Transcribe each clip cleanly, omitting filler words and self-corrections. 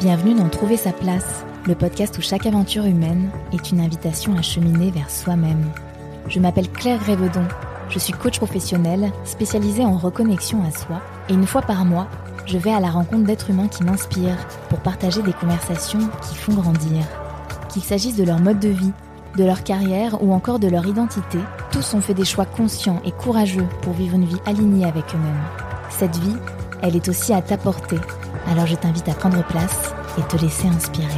Bienvenue dans Trouver sa place, le podcast où chaque aventure humaine est une invitation à cheminer vers soi-même. Je m'appelle Claire Grévedon, je suis coach professionnelle spécialisée en reconnexion à soi et une fois par mois, je vais à la rencontre d'êtres humains qui m'inspirent pour partager des conversations qui font grandir. Qu'il s'agisse de leur mode de vie, de leur carrière ou encore de leur identité, tous ont fait des choix conscients et courageux pour vivre une vie alignée avec eux-mêmes. Cette vie, elle est aussi à ta portée. Alors je t'invite à prendre place et te laisser inspirer.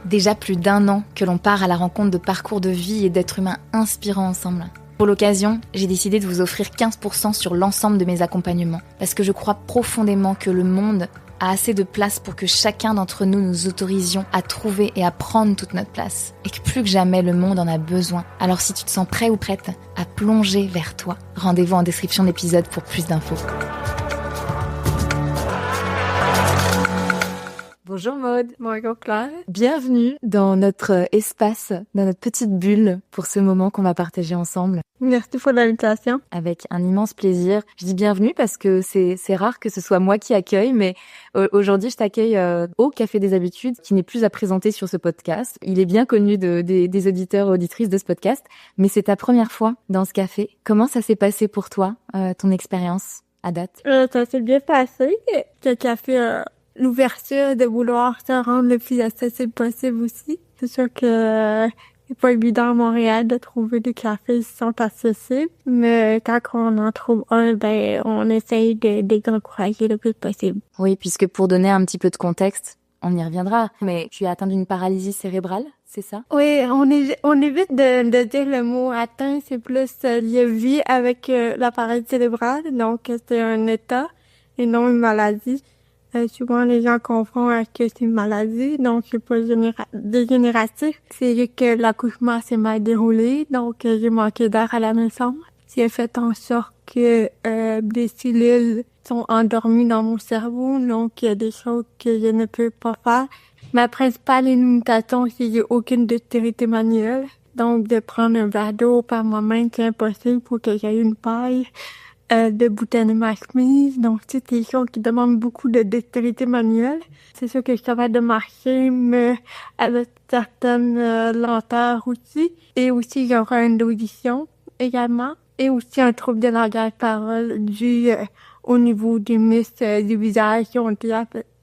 Déjà plus d'1 an que l'on part à la rencontre de parcours de vie et d'êtres humains inspirants ensemble. Pour l'occasion, j'ai décidé de vous offrir 15% sur l'ensemble de mes accompagnements parce que je crois profondément que le monde a assez de place pour que chacun d'entre nous nous autorisions à trouver et à prendre toute notre place. Et que plus que jamais, le monde en a besoin. Alors si tu te sens prêt ou prête à plonger vers toi, rendez-vous en description de l'épisode pour plus d'infos. Bonjour Maud. Bonjour Claire. Bienvenue dans notre espace, dans notre petite bulle pour ce moment qu'on va partager ensemble. Merci pour l'invitation. Avec un immense plaisir. Je dis bienvenue parce que c'est rare que ce soit moi qui accueille, mais aujourd'hui je t'accueille au Café des Habitudes qui n'est plus à présenter sur ce podcast. Il est bien connu des auditeurs et auditrices de ce podcast, mais c'est ta première fois dans ce café. Comment ça s'est passé pour toi, ton expérience à date? Ça s'est bien passé. Ce café l'ouverture de vouloir se rendre le plus accessible possible aussi. C'est sûr que c'est pas évident à Montréal de trouver des cafés qui sont accessibles, mais quand on en trouve un, on essaye de les encourager le plus possible. Oui, puisque pour donner un petit peu de contexte, on y reviendra, mais tu es atteint d'une paralysie cérébrale, c'est ça? Oui, on évite de dire le mot atteint, c'est plus lié vie avec la paralysie cérébrale, donc c'est un état et non une maladie. Souvent, les gens confondent avec que c'est une maladie, donc c'est pas dégénératif. C'est juste que l'accouchement s'est mal déroulé, donc j'ai manqué d'air à la naissance. C'est fait en sorte que des cellules sont endormies dans mon cerveau, donc il y a des choses que je ne peux pas faire. Ma principale limitation, c'est que j'ai aucune dextérité manuelle. Donc, de prendre un verre d'eau par moi-même, c'est impossible pour que j'aie une paille. De boutonner ma chemise, donc c'est des choses qui demandent beaucoup de dextérité manuelle. C'est sûr que je suis capable de marcher, mais avec certaines lenteurs aussi. Et aussi, j'aurai une audition également. Et aussi un trouble de langage parole dû au niveau des muscles du visage qui ont été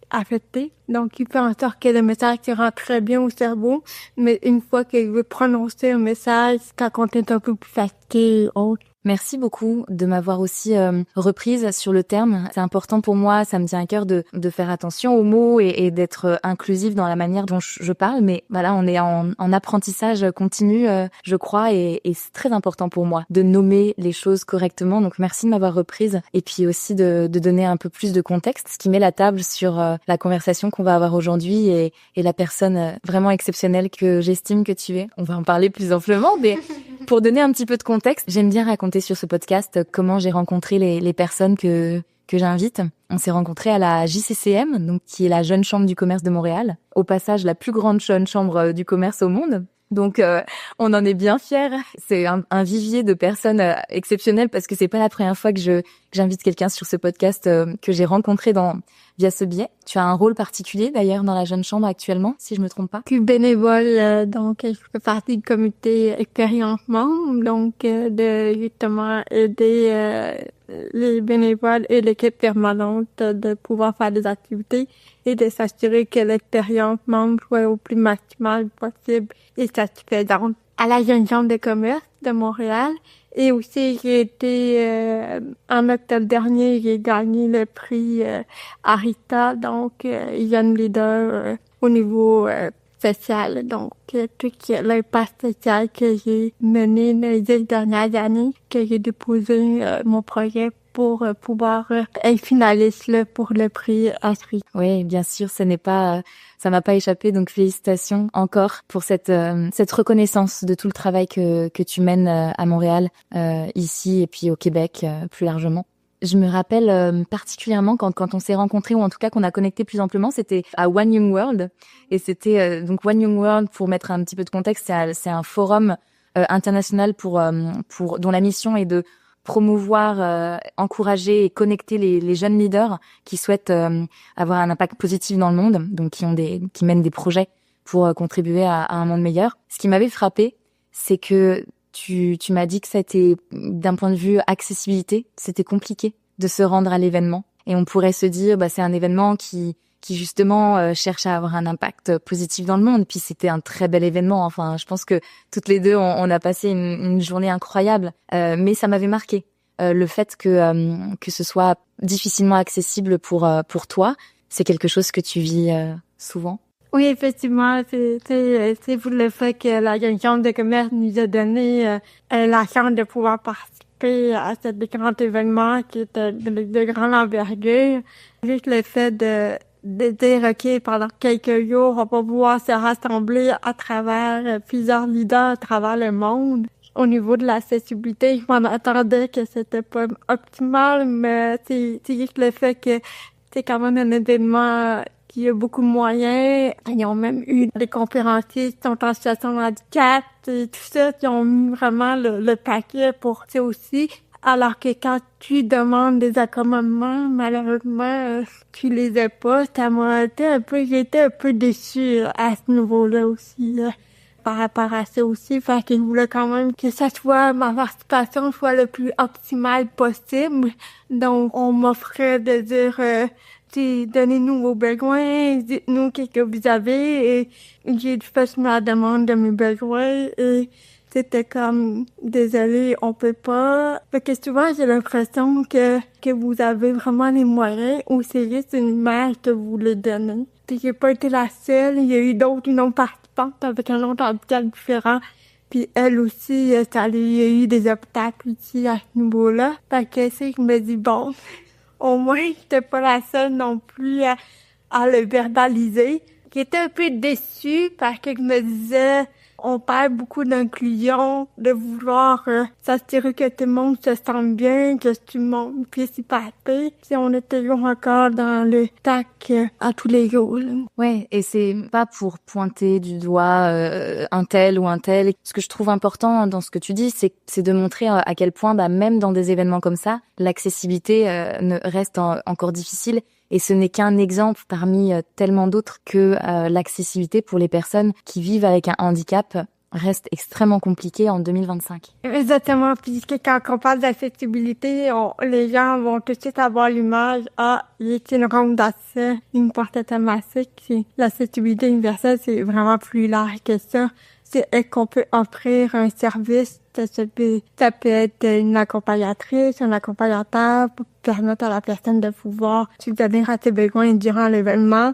affectés. Donc, il fait en sorte que le message se rend très bien au cerveau, mais une fois que je veux prononcer un message, quand on est un peu plus fatigué ou autre. Merci beaucoup de m'avoir aussi reprise sur le terme. C'est important pour moi, ça me tient à cœur de faire attention aux mots et d'être inclusive dans la manière dont je parle. Mais voilà, on est en apprentissage continu, je crois, et c'est très important pour moi de nommer les choses correctement. Donc merci de m'avoir reprise et puis aussi de donner un peu plus de contexte, ce qui met la table sur la conversation qu'on va avoir aujourd'hui et la personne vraiment exceptionnelle que j'estime que tu es. On va en parler plus amplement, mais pour donner un petit peu de contexte, j'aime bien raconter sur ce podcast comment j'ai rencontré les personnes que j'invite. On s'est rencontrés à la JCCM, donc qui est la Jeune Chambre du Commerce de Montréal. Au passage, la plus grande jeune chambre du commerce au monde. Donc, on en est bien fiers. C'est un vivier de personnes exceptionnelles parce que c'est pas la première fois que j'invite quelqu'un sur ce podcast que j'ai rencontré via ce biais. Tu as un rôle particulier d'ailleurs dans la Jeune Chambre actuellement, si je me trompe pas. Je suis bénévole, donc je fais partie du comité expérience membre, donc de justement aider les bénévoles et l'équipe permanente de pouvoir faire des activités et de s'assurer que l'expérience membre soit au plus maximal possible et satisfaisante. À la Jeune Chambre de commerce de Montréal. Et aussi, j'ai été, en octobre dernier, j'ai gagné le prix Arita, donc jeune leader au niveau social. Donc, tout l'impact social que j'ai mené les 10 dernières années, que j'ai déposé mon projet pour pouvoir être finaliste là, pour le prix Asri. Oui, bien sûr, ça m'a pas échappé, donc félicitations encore pour cette reconnaissance de tout le travail que tu mènes à Montréal, ici et puis au Québec plus largement. Je me rappelle particulièrement quand on s'est rencontrés, ou en tout cas qu'on a connecté plus amplement, c'était à One Young World. Et c'était donc One Young World, pour mettre un petit peu de contexte, c'est un forum international pour dont la mission est de promouvoir, encourager et connecter les jeunes leaders qui souhaitent avoir un impact positif dans le monde, donc qui mènent des projets pour contribuer à un monde meilleur. Ce qui m'avait frappé, c'est que tu m'as dit que ça a été, d'un point de vue accessibilité, c'était compliqué de se rendre à l'événement. Et on pourrait se dire, c'est un événement qui justement cherche à avoir un impact positif dans le monde. Puis c'était un très bel événement. Enfin, je pense que toutes les deux, on a passé une journée incroyable. Mais ça m'avait marqué le fait que ce soit difficilement accessible pour toi. C'est quelque chose que tu vis souvent. Oui, effectivement, c'est pour le fait que la Chambre de commerce nous a donné la chance de pouvoir participer à ce grand événement qui est de grande envergure. Juste le fait de dire, OK, pendant quelques jours, on va pouvoir se rassembler à travers plusieurs leaders à travers le monde. Au niveau de l'accessibilité, je m'en attendais que c'était pas optimal, mais c'est juste le fait que c'est quand même un événement qui a beaucoup de moyens. Ils ont même eu des conférenciers qui sont en situation de handicap et tout ça, qui ont mis vraiment le paquet pour ça aussi. Alors que quand tu demandes des accommodements, malheureusement, tu les as pas. J'étais un peu déçue à ce niveau-là aussi, par rapport à ça aussi. Fait que je voulais quand même que ça soit, ma participation soit le plus optimale possible. Donc, on m'offrait de dire, donnez-nous vos besoins, dites-nous qu'est-ce que vous avez. Et j'ai fait ma demande de mes besoins et c'était comme, désolé, on peut pas. Parce que souvent, j'ai l'impression que vous avez vraiment les moyens ou c'est juste une image que vous les donnez. Puis j'ai pas été la seule, il y a eu d'autres non-participantes avec un autre handicap différent. Puis elle aussi, il y a eu des obstacles aussi à ce niveau-là. Fait que je me dis, bon, au moins, j'étais pas la seule non plus à le verbaliser. J'étais un peu déçue parce que je me disais, on perd beaucoup d'inclusion, de vouloir s'assurer que tout le monde se sente bien, que tout le monde puisse y participer. Si on est toujours encore dans le tac à tous les jours. Là. Ouais, et c'est pas pour pointer du doigt un tel ou un tel. Ce que je trouve important dans ce que tu dis, c'est de montrer à quel point, même dans des événements comme ça, l'accessibilité ne reste encore difficile. Et ce n'est qu'un exemple parmi tellement d'autres que l'accessibilité pour les personnes qui vivent avec un handicap reste extrêmement compliquée en 2025. Exactement, puisque quand on parle d'accessibilité, les gens vont tout de suite avoir l'image, il est une ronde d'accès, une porte automatique. L'accessibilité universelle, c'est vraiment plus large que ça. C'est qu'on peut offrir un service, ça peut être une accompagnatrice, un accompagnateur pour permettre à la personne de pouvoir subvenir à ses besoins durant l'événement.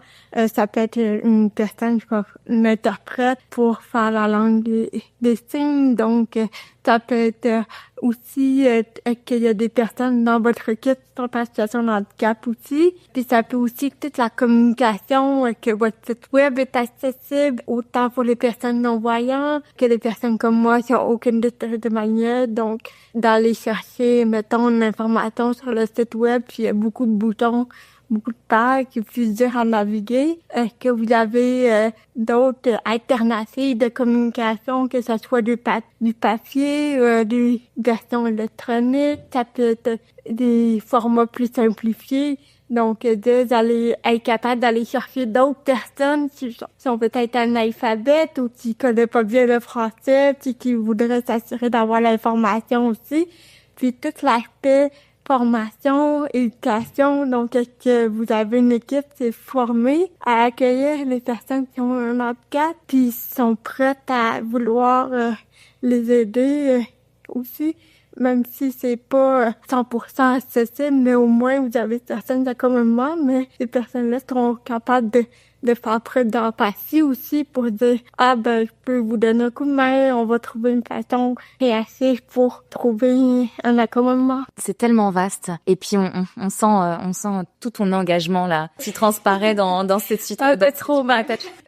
Ça peut être une personne, une interprète pour faire la langue des signes. Donc, ça peut être aussi qu'il y a des personnes dans votre équipe qui sont en situation de handicap aussi. Puis ça peut aussi toute la communication, que votre site web est accessible autant pour les personnes non-voyantes que les personnes comme moi qui n'ont aucune de manière. Donc, d'aller chercher, mettons, une information sur le site web, puis il y a beaucoup de boutons, beaucoup de pages qui plus dur à naviguer. Que vous avez d'autres alternatives de communication, que ce soit du papier, des versions électroniques, ça peut être des formats plus simplifiés. Donc, d'aller être capable d'aller chercher d'autres personnes qui sont peut-être analphabètes ou qui connaissent pas bien le français, puis qui voudraient s'assurer d'avoir l'information aussi. Puis tout l'aspect formation, éducation, donc que vous avez une équipe qui est formée à accueillir les personnes qui ont un handicap, puis sont prêtes à vouloir les aider aussi. Même si c'est pas 100% accessible, mais au moins vous avez certaines accommodements, mais ces personnes-là seront capables de faire preuve d'empathie aussi pour dire je peux vous donner un coup de main, on va trouver une façon créative pour trouver un accommodement. C'est tellement vaste et puis on sent tout ton engagement là qui transparaît dans cette situation.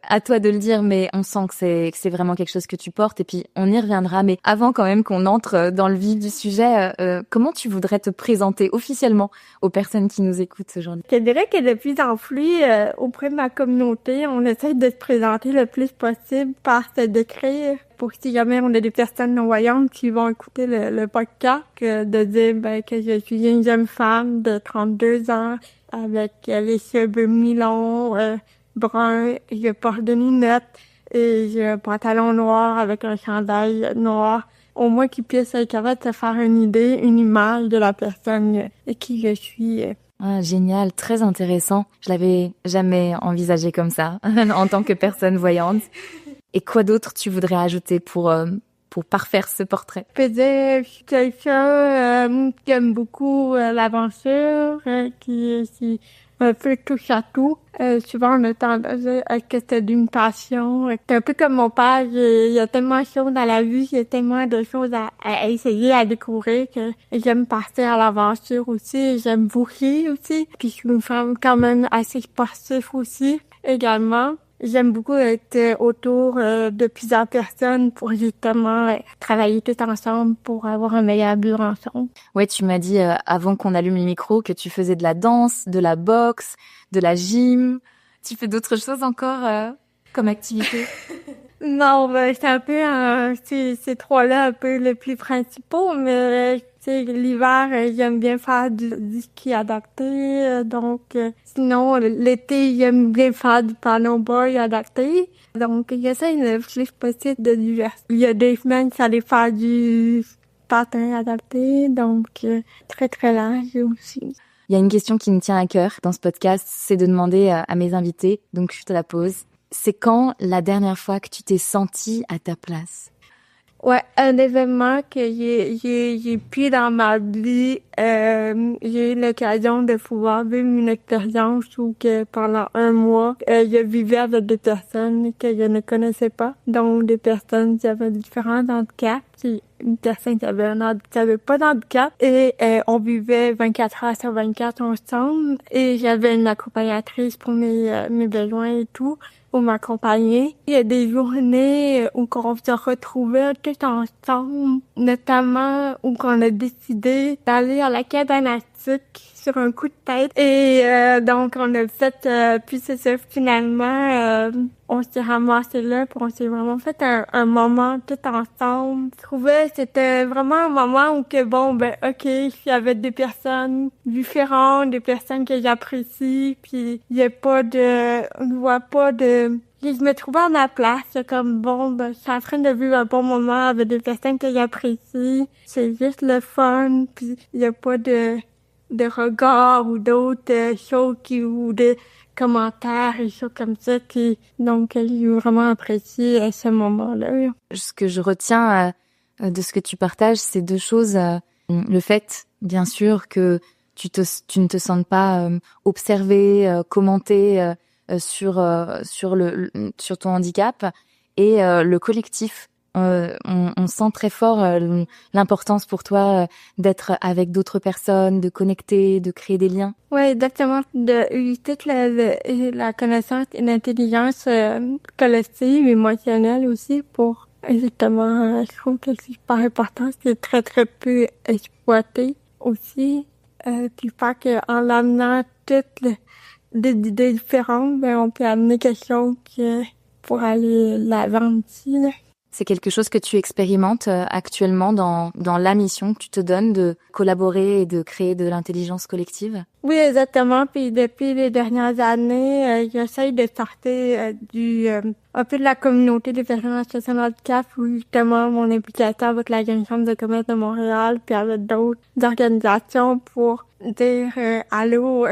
À toi de le dire, mais on sent que c'est vraiment quelque chose que tu portes et puis on y reviendra. Mais avant quand même qu'on entre dans le vif du sujet, comment tu voudrais te présenter officiellement aux personnes qui nous écoutent aujourd'hui? Je dirais que de plus en plus auprès de ma communauté, communauté, on essaie de se présenter le plus possible par se décrire pour si jamais on a des personnes non-voyantes qui vont écouter le podcast, de dire que je suis une jeune femme de 32 ans avec les cheveux mi-longs, bruns, je porte des lunettes et j'ai un pantalon noir avec un chandail noir. Au moins qu'ils puissent être capables de se faire une idée, une image de la personne qui je suis. Ah, génial, très intéressant. Je l'avais jamais envisagé comme ça, en tant que personne voyante. Et quoi d'autre tu voudrais ajouter pour parfaire ce portrait? Je peux dire, je suis quelqu'un qui aime beaucoup l'aventure, qui un peu touche à tout. Souvent, on a tendance à dire que c'est d'une passion. C'est un peu comme mon père, il y a tellement de choses dans la vie, il y a tellement de choses à essayer, à découvrir que j'aime partir à l'aventure aussi. J'aime bouger aussi. Puis je suis une femme quand même assez sportive aussi, également. J'aime beaucoup être autour de plusieurs personnes pour justement travailler tout ensemble pour avoir un meilleur but ensemble. Ouais, tu m'as dit avant qu'on allume le micro que tu faisais de la danse, de la boxe, de la gym. Tu fais d'autres choses encore comme activité? Non, c'est un peu ces trois-là un peu les plus principaux, mais tu sais, l'hiver, j'aime bien faire du ski adapté, donc sinon l'été, j'aime bien faire du paddleboard adapté. Donc j'essaie le plus possible de diversifier. Il y a des semaines, j'allais faire du patin adapté, donc très très large aussi. Il y a une question qui me tient à cœur dans ce podcast, c'est de demander à mes invités, donc je te la pose. C'est quand la dernière fois que tu t'es sentie à ta place? Ouais, un événement que j'ai pris dans ma vie, j'ai eu l'occasion de pouvoir vivre une expérience où que pendant un mois, je vivais avec des personnes que je ne connaissais pas, donc des personnes qui avaient différents handicaps, une personne qui avait pas d'handicap, et on vivait 24 heures sur 24 ensemble, et j'avais une accompagnatrice pour mes besoins et tout, pour m'accompagner. Il y a des journées où on se retrouvait tous ensemble, notamment où on a décidé d'aller à la cabane à sucre sur un coup de tête. Et donc, on a fait, puis c'est ça, finalement, on s'est ramassé là, puis on s'est vraiment fait un moment tout ensemble. Je trouvais que c'était vraiment un moment où que, bon, ok, il y avait des personnes différentes, des personnes que j'apprécie, puis il y a pas de, on voit pas de... Je me trouvais à ma place, comme bon, je suis en train de vivre un bon moment avec des personnes que j'apprécie. C'est juste le fun, puis il y a pas de regards ou d'autres choses ou de commentaires et choses comme ça donc j'ai vraiment apprécié ce moment-là. Ce que je retiens de ce que tu partages, c'est deux choses. Le fait, bien sûr, que tu ne te sentes pas observé, commenté sur ton handicap, et le collectif. On sent très fort l'importance pour toi d'être avec d'autres personnes, de connecter, de créer des liens. Ouais, exactement. De toute la connaissance et l'intelligence collective, émotionnelle aussi pour justement, je trouve que c'est super important, c'est très très peu exploité aussi. Puis pas que en l'amenant toutes des idées différentes, on peut amener quelque chose pour aller l'avant aussi, là. C'est quelque chose que tu expérimentes actuellement dans la mission que tu te donnes de collaborer et de créer de l'intelligence collective? Oui, exactement. Puis depuis les dernières années, j'essaye de sortir un peu de la communauté des personnes en situation de handicap, où justement mon implication avec la Jeune Chambre de commerce de Montréal, puis avec d'autres organisations pour dire allô,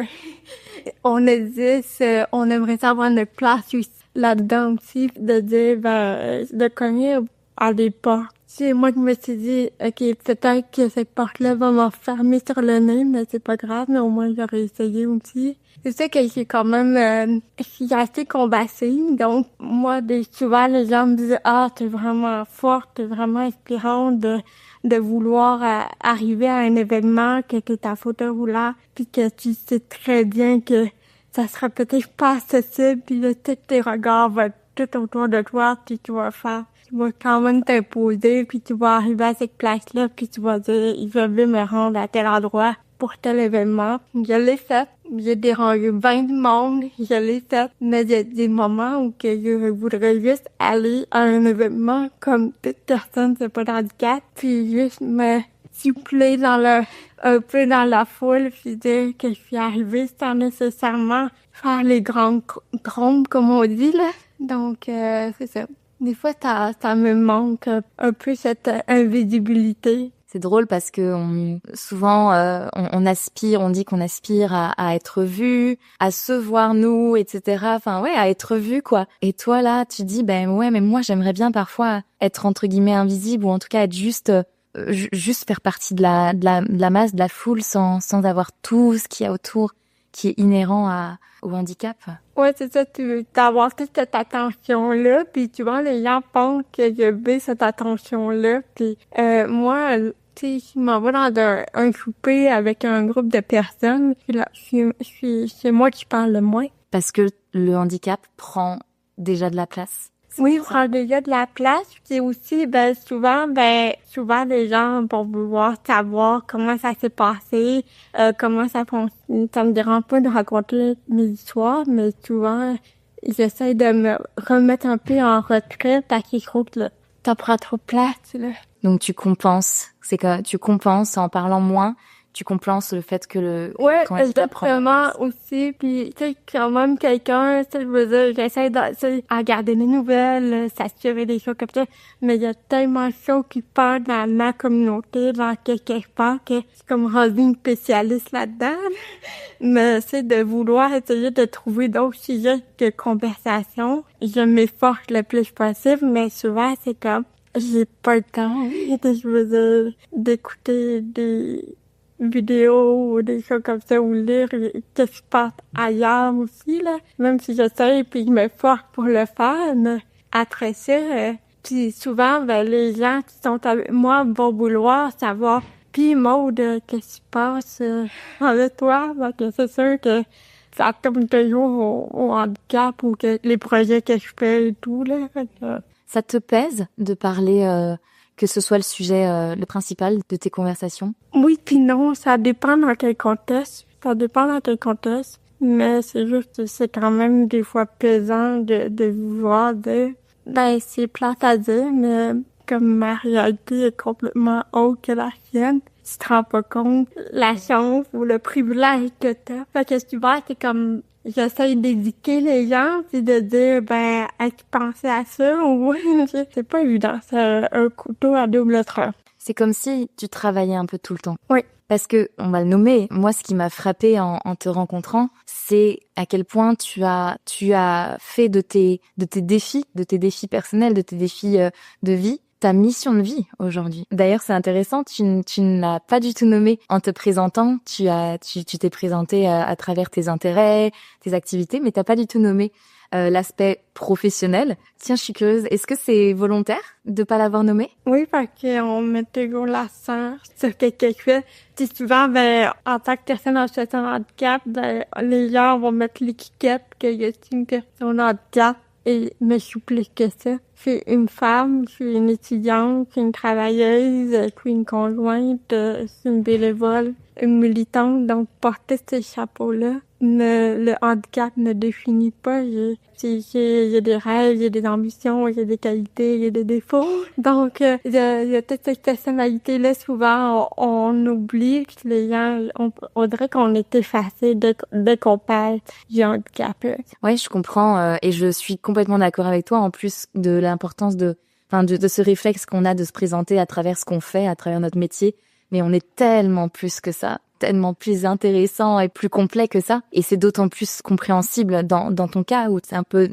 on existe, on aimerait savoir notre place aussi là-dedans aussi, de dire, de cogner à des portes. C'est moi qui me suis dit, ok, peut-être que cette porte-là va m'enfermer sur le nez, mais c'est pas grave, mais au moins j'aurais essayé aussi. C'est ça que j'ai quand même, je suis assez combative, donc moi, souvent les gens me disent, t'es vraiment forte, t'es vraiment inspirante de vouloir arriver à un événement, que ta photo roulante, puis que tu sais très bien que ça sera peut-être pas accessible, puis là, tous tes regards vont être tout autour de toi, puis tu vas quand même t'imposer, puis tu vas arriver à cette place-là, puis tu vas dire, il va me rendre à tel endroit pour tel événement. Je l'ai fait. j'ai dérangé 20 de monde, je l'ai fait, mais il y a des moments où que je voudrais juste aller à un événement comme toute personne, c'est pas de handicap, puis juste me suppléer un peu dans la foule, puis dire que je suis arrivée sans nécessairement faire les grandes trompes, comme on dit, là. Donc, c'est ça. Des fois, ça me manque un peu cette invisibilité. C'est drôle parce que souvent on aspire, on dit qu'on aspire à être vu, à se voir nous, etc. Enfin ouais, à être vu quoi. Et toi là, tu dis ben ouais, mais moi j'aimerais bien parfois être entre guillemets invisible ou en tout cas être juste faire partie de la masse, de la foule sans avoir tout ce qu'il y a autour qui est inhérent au handicap. Ouais, c'est ça, tu veux avoir toute cette attention-là, puis tu vois, les gens pensent que je veux cette attention-là, puis moi, tu sais, je m'en vais dans un souper avec un groupe de personnes, puis là, c'est moi qui parle le moins. Parce que le handicap prend déjà de la place. Oui, prend déjà de la place, puis aussi, souvent les gens vont vouloir savoir comment ça s'est passé, comment ça fonctionne. Ça me dérange pas de raconter mes histoires, mais souvent, j'essaie de me remettre un peu en retrait parce que je trouve que ça prend trop de place, là. Donc tu compenses, c'est que tu compenses en parlant moins, tu compenses le fait que ouais, exactement aussi, puis tu sais quand même quelqu'un, tu sais, je veux dire, j'essaie de regarder les nouvelles, s'assurer des choses comme ça, mais il y a tellement de choses qui parlent dans ma communauté, dans quelque part, que je suis comme rendue une spécialiste là-dedans, mais c'est de vouloir essayer de trouver d'autres sujets de conversation. Je m'efforce le plus possible, mais souvent c'est comme j'ai pas le temps, je veux dire, d'écouter des vidéos ou des choses comme ça, ou lire qu'est-ce qui se passe ailleurs aussi, là. Même si j'essaie puis je me force pour le faire, mais après ça, puis souvent, les gens qui sont avec moi vont vouloir savoir, puis Maude, qu'est-ce qui se passe avec toi? Donc, c'est sûr que ça tombe toujours au handicap ou que les projets que je fais et tout, là. Ça te pèse de parler que ce soit le sujet le principal de tes conversations? Oui puis non, ça dépend dans quel contexte. Ça dépend dans quel contexte. Mais c'est juste, c'est quand même des fois pesant de voir c'est plate à dire, mais comme ma réalité est complètement autre que la sienne, tu te rends pas compte la chance ou le privilège que t'as. Fait que souvent, c'est comme, j'essaie d'éduquer les gens puis de dire, est-ce pensé à ça ou c'est pas évident. C'est un couteau à double tranchant. C'est comme si tu travaillais un peu tout le temps. Oui. Parce que, on va le nommer, moi, ce qui m'a frappée en te rencontrant, c'est à quel point tu as fait de tes défis personnels, de tes défis de vie, ta mission de vie aujourd'hui. D'ailleurs, c'est intéressant, tu ne l'as pas du tout nommé en te présentant, tu t'es présenté à travers tes intérêts, tes activités, mais t'as pas du tout nommé l'aspect professionnel. Tiens, je suis curieuse, est-ce que c'est volontaire de pas l'avoir nommé? Oui, parce qu'on met toujours l'accent sur ce que je fais. Puis souvent, en tant que personne en situation de handicap, les gens vont mettre l'étiquette que je suis une personne en handicap. Et mais je suis plus que ça. Je suis une femme, je suis une étudiante, je suis une travailleuse, je suis une conjointe, je suis une bénévole, une militante. Donc, porter ce chapeau-là, le handicap ne définit pas. J'ai des rêves, j'ai des ambitions, j'ai des qualités, j'ai des défauts. Donc, il y a toute cette personnalité-là, souvent, on oublie que les gens, on dirait qu'on est effacé dès qu'on parle du handicap. Ouais, je comprends, et je suis complètement d'accord avec toi, en plus de l'importance de ce réflexe qu'on a de se présenter à travers ce qu'on fait, à travers notre métier. Mais on est tellement plus que ça, tellement plus intéressant et plus complet que ça. Et c'est d'autant plus compréhensible dans ton cas où c'est un peu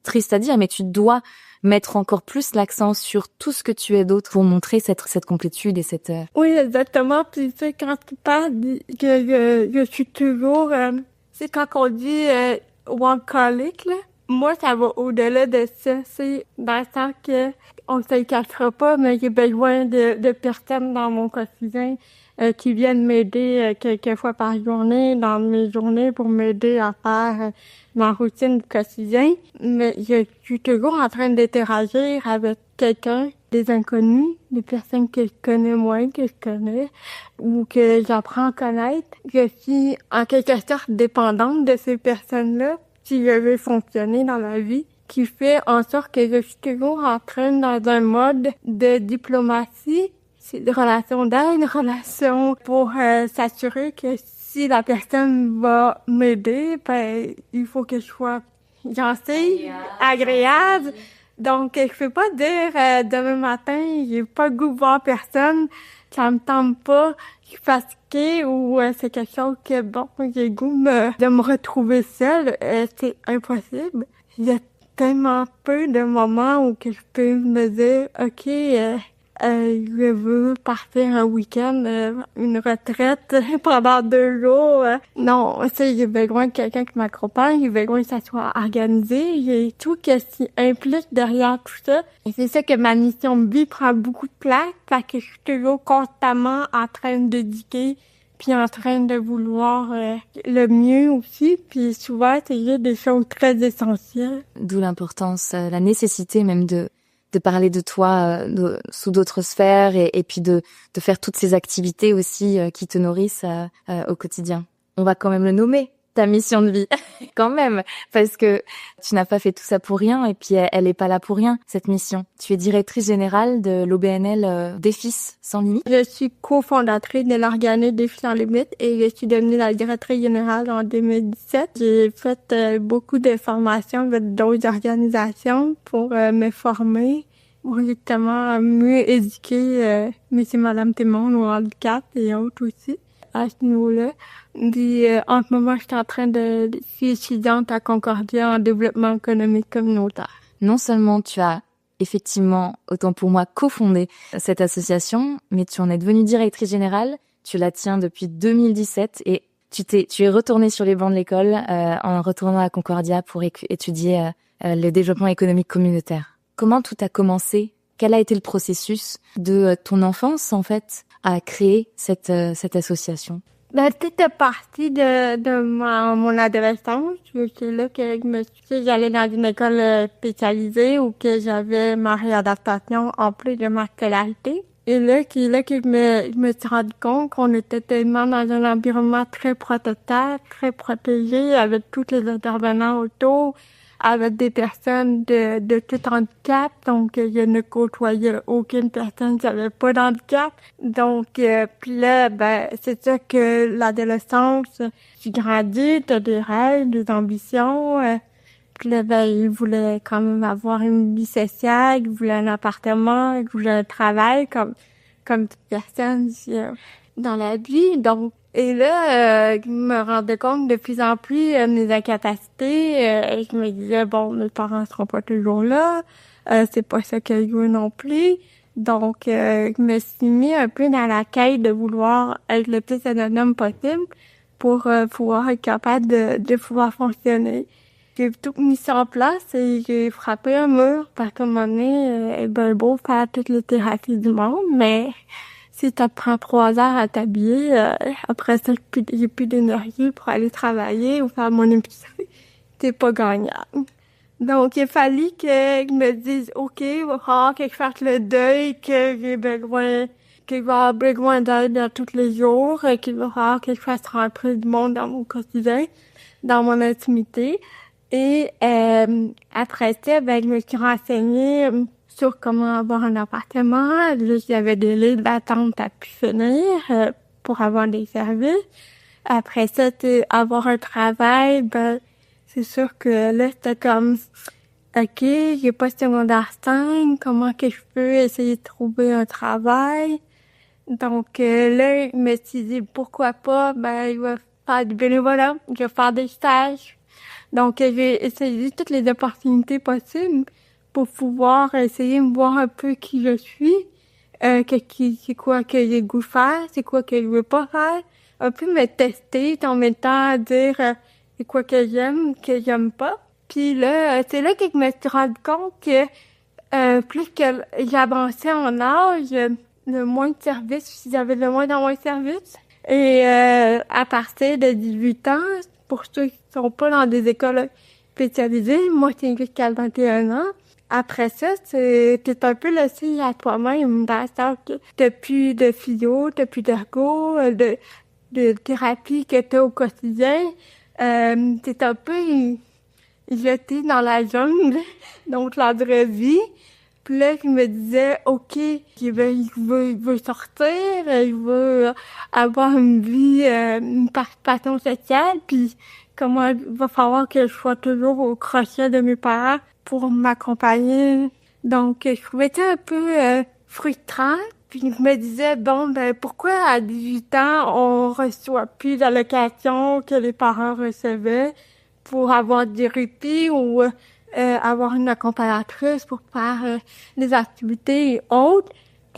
triste à dire, mais tu dois mettre encore plus l'accent sur tout ce que tu es d'autre pour montrer cette complétude et cette... Oui, exactement. Puis tu sais, quand tu parles que je suis toujours... c'est quand on dit workaholic, là. Moi, ça va au-delà de ça. C'est dans le sens que on se le cachera pas, mais j'ai besoin de personnes dans mon quotidien. qui viennent m'aider quelques fois par journée dans mes journées pour m'aider à faire ma routine du quotidien. Mais je suis toujours en train d'interagir avec quelqu'un, des inconnus, des personnes que je connais moins que je connais ou que j'apprends à connaître. Je suis en quelque sorte dépendante de ces personnes-là si je veux fonctionner dans la vie, qui fait en sorte que je suis toujours en train dans un mode de diplomatie. C'est des relations d'aide, relations pour s'assurer que si la personne va m'aider, ben il faut que je sois gentille, agréable. Donc je peux pas dire demain matin j'ai pas le goût de voir personne, ça me tente pas, je suis fatiguée ou c'est quelque chose que bon j'ai le goût de me retrouver seule, c'est impossible. Il y a tellement peu de moments où que je peux me dire ok je veux partir un week-end, une retraite pendant 2 jours. Non, j'ai besoin de quelqu'un qui m'accompagne, j'ai besoin que ça soit organisé, j'ai tout ce qui implique derrière tout ça. Et c'est ça que ma mission de vie prend beaucoup de place, parce que je suis toujours constamment en train de d'éduquer, puis en train de vouloir le mieux aussi, puis souvent c'est juste des choses très essentielles. D'où l'importance, la nécessité même de parler de toi sous d'autres sphères et puis de faire toutes ces activités aussi qui te nourrissent au quotidien. On va quand même le nommer, ta mission de vie, quand même, parce que tu n'as pas fait tout ça pour rien et puis elle est pas là pour rien, cette mission. Tu es directrice générale de l'OBNL Défis sans limite. Je suis cofondatrice de l'organisme Défis sans limite et je suis devenue la directrice générale en 2017. J'ai fait beaucoup de formations avec d'autres organisations pour me former, pour justement mieux éduquer monsieur, madame, tout le monde au handicap et autres aussi à ce niveau-là. Puis en ce moment, je suis en train je suis étudiante à Concordia en développement économique communautaire. Non seulement tu as effectivement, autant pour moi, cofondé cette association, mais tu en es devenue directrice générale. Tu la tiens depuis 2017 et tu es retournée sur les bancs de l'école en retournant à Concordia pour étudier le développement économique communautaire. Comment tout a commencé? Quel a été le processus de ton enfance, en fait, à créer cette association? Toute partie de mon adolescence, c'est là que j'allais dans une école spécialisée où que j'avais ma réadaptation en plus de ma scolarité. Et là que je me suis rendu compte qu'on était tellement dans un environnement très protecteur, très protégé, avec tous les intervenants autour, avec des personnes de tout handicap, donc je ne côtoyais aucune personne qui avait pas d'handicap. Donc puis là c'est sûr que l'adolescence, tu grandis, t'as des rêves, des ambitions. Puis là il voulait quand même avoir une vie sociale, il voulait un appartement, il voulait un travail comme toute personne dans la vie. Donc et là, je me rendais compte de plus en plus de mes incapacités. Je me disais, bon, mes parents seront pas toujours là. C'est pas ça que je veux non plus. Donc, je me suis mis un peu dans la quête de vouloir être le plus autonome possible pour pouvoir être capable de pouvoir fonctionner. J'ai tout mis ça en place et j'ai frappé un mur parce qu'à un moment donné, ben beau faire toutes les thérapies du monde, mais si ça prend 3 heures à t'habiller, après ça, j'ai plus d'énergie pour aller travailler ou faire mon épicerie. C'est pas gagnable. Donc, il fallait que je me dise, OK, il va falloir que je fasse le deuil, que je vais avoir besoin d'aide tous les jours, qu'il va falloir que je fasse rentrer du monde dans mon quotidien, dans mon intimité. Et après ça, je me suis renseignée sur comment avoir un appartement. Là, il y avait des listes d'attente à pu finir pour avoir des services. Après ça, avoir un travail, c'est sûr que là, c'était comme, OK, j'ai pas secondaire 5, comment que je peux essayer de trouver un travail? Donc là, je me suis dit, pourquoi pas, je vais faire du bénévolat, je vais faire des stages. Donc, j'ai essayé toutes les opportunités possibles pour pouvoir essayer de voir un peu qui je suis, c'est quoi que j'ai le goût de faire, c'est quoi que je veux pas faire, un peu me tester en même temps à dire c'est quoi que j'aime pas. Puis là, c'est là que je me suis rendu compte que plus que j'avançais en âge, le moins de services, s'ils avaient le moins dans moins de services. Et à partir de 18 ans, pour ceux qui sont pas dans des écoles spécialisées, moi, c'est jusqu'à 21 ans. Après ça, t'es un peu laissé à toi-même, dans le sens que t'as plus de physio, t'as plus d'ergo, de thérapie que t'as au quotidien. T'es un peu jeté dans la jungle, donc la vraie vie. Puis là, je me disais, OK, il veut sortir, il veut avoir une vie, une participation sociale, puis comment il va falloir que je sois toujours au crochet de mes parents pour m'accompagner. Donc, je trouvais ça un peu frustrant. Puis je me disais, bon, ben pourquoi à 18 ans, on reçoit plus d'allocations que les parents recevaient pour avoir du répit ou avoir une accompagnatrice pour faire des activités et autres.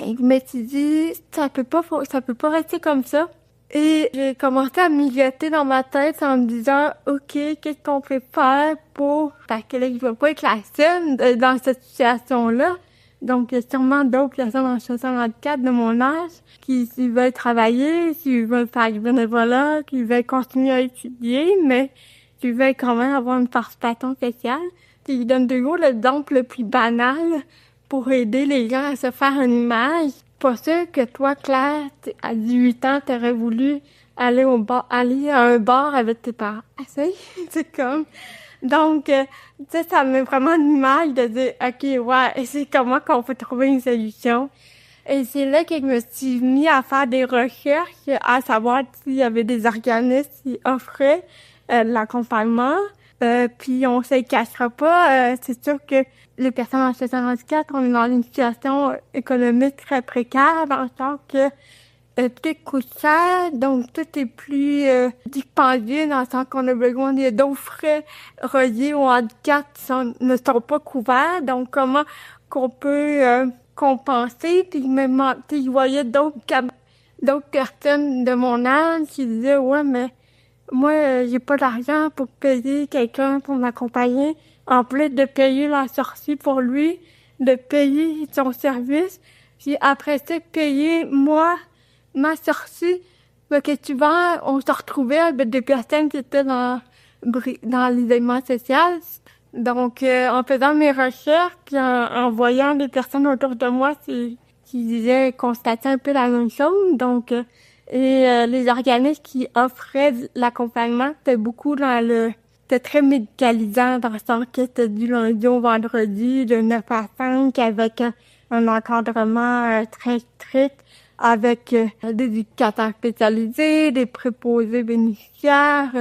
Et je me suis dit, ça peut pas rester comme ça. Et j'ai commencé à mijoter dans ma tête en me disant, OK, qu'est-ce qu'on peut faire pour... Parce que là, je veux pas être la seule dans cette situation-là. Donc, il y a sûrement d'autres personnes en situation de handicap de mon âge qui veulent travailler, qui veulent faire du bénévolat, qui veulent continuer à étudier, mais qui veulent quand même avoir une participation sociale. Puis, ils donnent toujours l'exemple le plus banal pour aider les gens à se faire une image. Pas sûr que toi, Claire, à 18 ans, t'aurais voulu aller à un bar avec tes parents. Essaye, c'est comme... Donc, tu sais, ça met vraiment une image de dire, OK, ouais, et c'est comment qu'on peut trouver une solution. Et c'est là que je me suis mis à faire des recherches, à savoir s'il y avait des organismes qui offraient de l'accompagnement. Puis on se le cachera pas, c'est sûr que les personnes en situation de handicap, on est dans une situation économique très précaire, dans le sens que tout coûte cher, donc tout est plus dispendieux dans le sens qu'on a besoin d'autres frais reliés au handicap ne sont pas couverts. Donc comment qu'on peut compenser? Puis même, je voyais d'autres personnes de mon âge qui disaient ouais mais moi j'ai pas d'argent pour payer quelqu'un pour m'accompagner, en plus de payer la sortie pour lui, de payer son service, puis après ça payer moi ma sortie, que souvent, on se retrouvait avec des personnes qui étaient dans l'isolement social. Donc, en faisant mes recherches, puis en voyant des personnes autour de moi qui disaient, constataient un peu la même chose. Donc, les organismes qui offraient l'accompagnement, c'était très médicalisant dans le sens que c'était du lundi au vendredi, de 9 à 5, avec un encadrement très strict, avec des éducateurs spécialisés, des préposés bénéficiaires.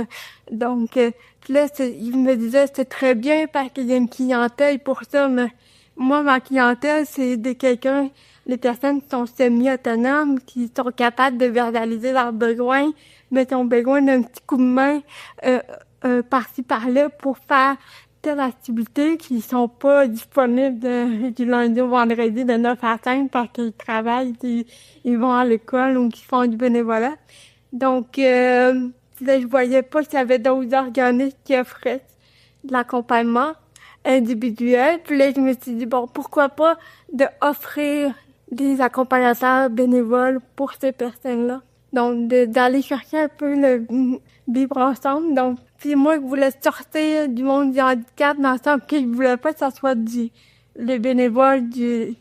Donc, là, il me disait c'est très bien parce qu'il y a une clientèle pour ça, mais moi, ma clientèle, c'est des personnes qui sont semi-autonomes, qui sont capables de verbaliser leurs besoins, mais qui ont besoin d'un petit coup de main par-ci, par-là pour faire telle activité qui sont pas disponibles du lundi au vendredi de 9 à 5 parce qu'ils travaillent, ils vont à l'école ou qu'ils font du bénévolat. Donc, là, je voyais pas qu'il y avait d'autres organismes qui offraient de l'accompagnement individuel. Puis là, je me suis dit, bon, pourquoi pas d'offrir des accompagnateurs bénévoles pour ces personnes-là. Donc, d'aller chercher un peu le vivre ensemble. Donc, puis moi, je voulais sortir du monde du handicap dans le sens que je voulais pas que ça soit les bénévoles des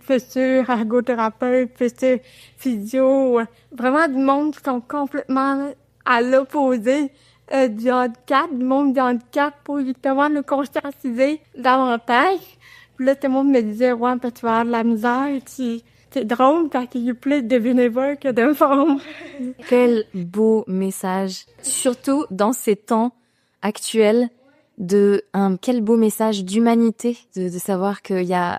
fissures ergothérapeutes, fissures physio, vraiment du monde qui sont complètement à l'opposé du handicap, du monde du handicap pour justement le conscientiser davantage. Puis là, tout le monde me disait, ouais, ben, tu vas avoir de la misère, c'est drôle parce qu'il y a plus de bénévoles que de femmes. Quel beau message, surtout dans ces temps actuels, quel beau message d'humanité, de savoir qu'il y a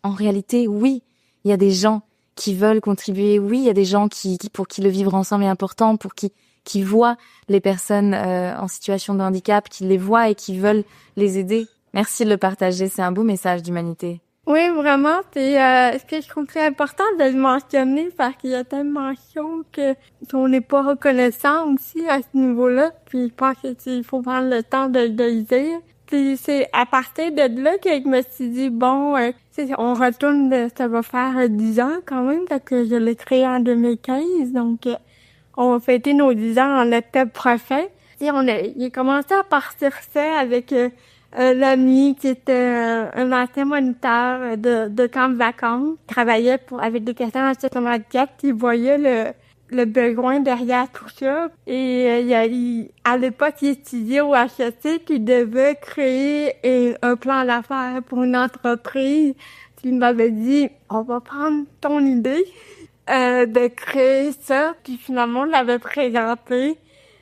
en réalité, oui, il y a des gens qui veulent contribuer, oui, il y a des gens pour qui le vivre ensemble est important, pour qui voient les personnes en situation de handicap, qui les voient et qui veulent les aider. Merci de le partager, c'est un beau message d'humanité. Oui, vraiment, c'est ce que je trouve très important de le mentionner parce qu'il y a tellement de choses qu'on n'est pas reconnaissant aussi à ce niveau-là. Puis je pense qu'il faut prendre le temps de le dire. Puis c'est à partir de là que je me suis dit, bon, on retourne, ça va faire 10 ans quand même, parce que je l'ai créé en 2015, donc on va fêter nos 10 ans en octobre prochain. Il a commencé à partir ça avec l'ami qui était un ancien moniteur de camp de vacances, qui travaillait avec des personnes en situation de handicap, qui voyait le besoin derrière tout ça. Et à l'époque, il étudiait au HEC, qu'il devait créer un plan d'affaires pour une entreprise. Puis il m'avait dit, on va prendre ton idée de créer ça. Puis finalement, on l'avait présenté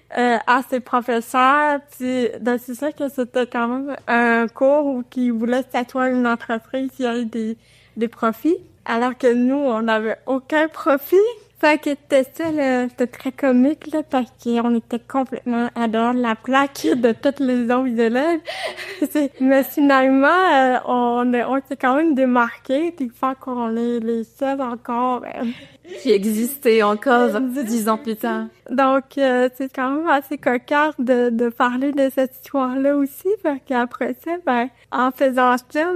à ses professeurs. Puis c'est ça que c'était quand même un cours où qui voulait statuer une entreprise qui avait des profits. Alors que nous, on n'avait aucun profit. Fait que c'était très comique, là, parce qu'on était complètement à dehors de la plaque de tous les autres élèves. Mais finalement, on s'est quand même démarqué, puis fait qu'on est les seuls encore, qui existait encore 10 ans plus tard. Donc, c'est quand même assez cocasse de parler de cette histoire-là aussi, parce qu'après ça, en faisant ça,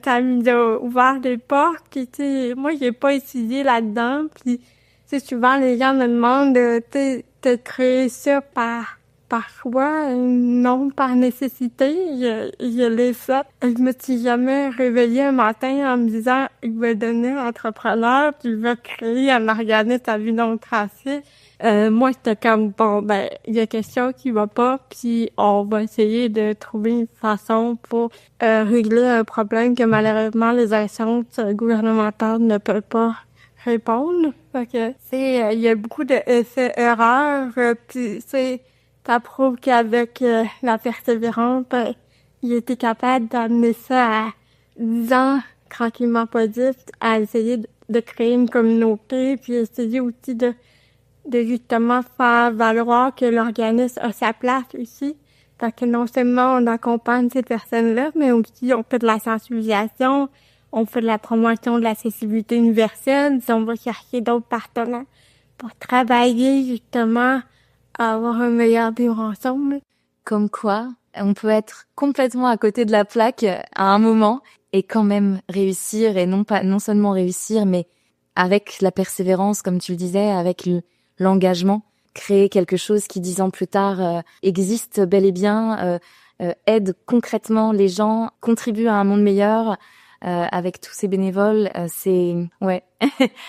ça nous a ouvert des portes, puis tu sais, moi, j'ai pas étudié là-dedans, puis souvent, les gens me demandent de créer ça par choix, non par nécessité. Je l'ai fait. Je me suis jamais réveillée un matin en me disant « Je vais devenir entrepreneur, puis je vais créer un organisme à but non tracé ». Moi, c'était comme, bon, il y a quelque chose qui va pas, puis on va essayer de trouver une façon pour régler un problème que malheureusement les instances gouvernementales ne peuvent pas répondre. Fait que, il y a beaucoup de essais-erreurs, puis ça prouve qu'avec la persévérance, il était capable d'amener ça à 10 ans, tranquillement pas vite, à essayer de créer une communauté, puis essayer aussi de justement faire valoir que l'organisme a sa place aussi. Fait que non seulement on accompagne ces personnes-là, mais aussi on fait de la sensibilisation, on fait de la promotion de l'accessibilité universelle, on va chercher d'autres partenaires pour travailler justement à avoir un meilleur vivre ensemble. Comme quoi, on peut être complètement à côté de la plaque à un moment et quand même réussir, et non seulement réussir, mais avec la persévérance, comme tu le disais, avec l'engagement, créer quelque chose qui 10 ans plus tard existe bel et bien, aide concrètement les gens, contribue à un monde meilleur. Avec tous ces bénévoles, c'est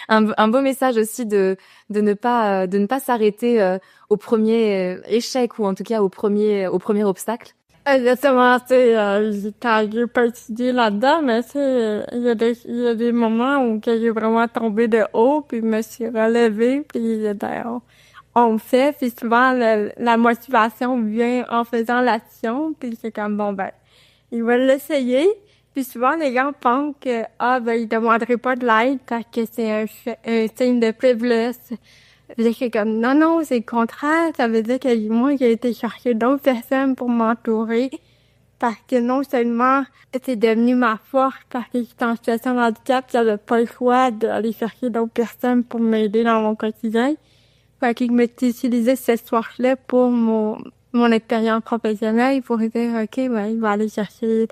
un beau message aussi de ne pas s'arrêter au premier échec, ou en tout cas au premier obstacle. Exactement, j'ai pas étudié là-dedans, mais il y a des moments où j'ai vraiment tombé de haut, puis je me suis relevée, puis on le fait, puis souvent la motivation vient en faisant l'action, puis c'est comme bon ils veulent l'essayer. Puis souvent, les gens pensent que, ils demanderaient pas de l'aide parce que c'est un signe de faiblesse. Ça veut dire que comme, non, c'est le contraire. Ça veut dire que moi, j'ai été chercher d'autres personnes pour m'entourer. Parce que non seulement c'est devenu ma force parce que j'étais en situation de handicap, j'avais pas le choix d'aller chercher d'autres personnes pour m'aider dans mon quotidien. Fait que je m'étais utilisé cette force-là pour mon expérience professionnelle pour dire, OK, il va aller chercher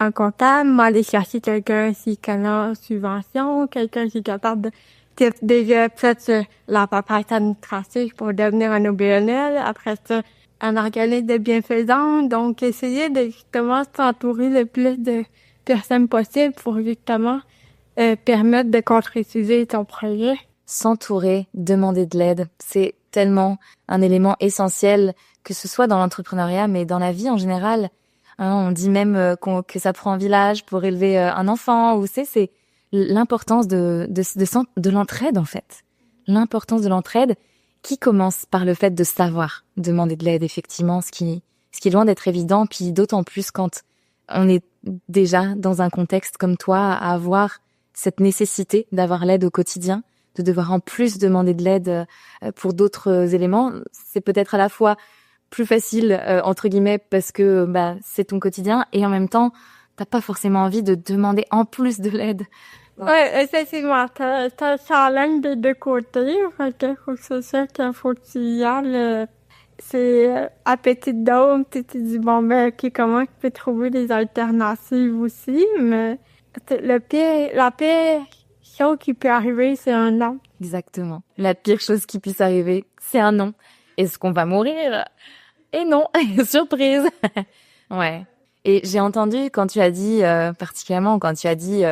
un comptable, aller chercher quelqu'un qui connaît la subvention, quelqu'un qui est capable de déjà fait la paperasse administrative pour devenir un OBNL, après ça, un organisme de bienfaisance. Donc, essayer de justement s'entourer le plus de personnes possible pour justement permettre de concrétiser ton projet. S'entourer, demander de l'aide, c'est tellement un élément essentiel, que ce soit dans l'entrepreneuriat, mais dans la vie en général. On dit même que ça prend un village pour élever un enfant, ou c'est l'importance de l'entraide, en fait. L'importance de l'entraide qui commence par le fait de savoir demander de l'aide, effectivement, ce qui est loin d'être évident, puis d'autant plus quand on est déjà dans un contexte comme toi, à avoir cette nécessité d'avoir l'aide au quotidien, de devoir en plus demander de l'aide pour d'autres éléments. C'est peut-être à la fois plus facile, entre guillemets, parce que c'est ton quotidien, et en même temps, t'as pas forcément envie de demander en plus de l'aide. Ouais, effectivement, t'as un challenge des deux côtés, fait que faut que c'est ça qu'il faut que tu y ailles. c'est à petite dose, tu te dis, bon, ben, OK, comment je peux trouver des alternatives aussi, mais la pire chose qui peut arriver, c'est un non. Exactement. La pire chose qui puisse arriver, c'est un non. Est-ce qu'on va mourir? Et non, surprise. Ouais. Et j'ai entendu quand tu as dit, particulièrement quand tu as dit,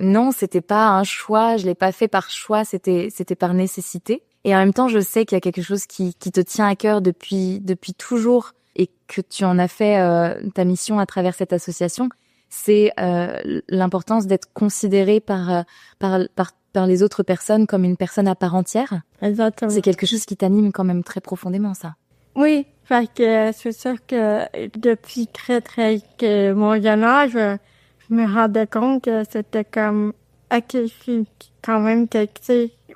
non, c'était pas un choix, je l'ai pas fait par choix, c'était par nécessité. Et en même temps, je sais qu'il y a quelque chose qui te tient à cœur depuis toujours et que tu en as fait ta mission à travers cette association. C'est l'importance d'être considéré par les autres personnes comme une personne à part entière. Exactement. C'est quelque chose qui t'anime quand même très profondément, ça. Oui, fait que c'est sûr que depuis que mon jeune âge, je me rendais compte que c'était comme, OK, je suis quand même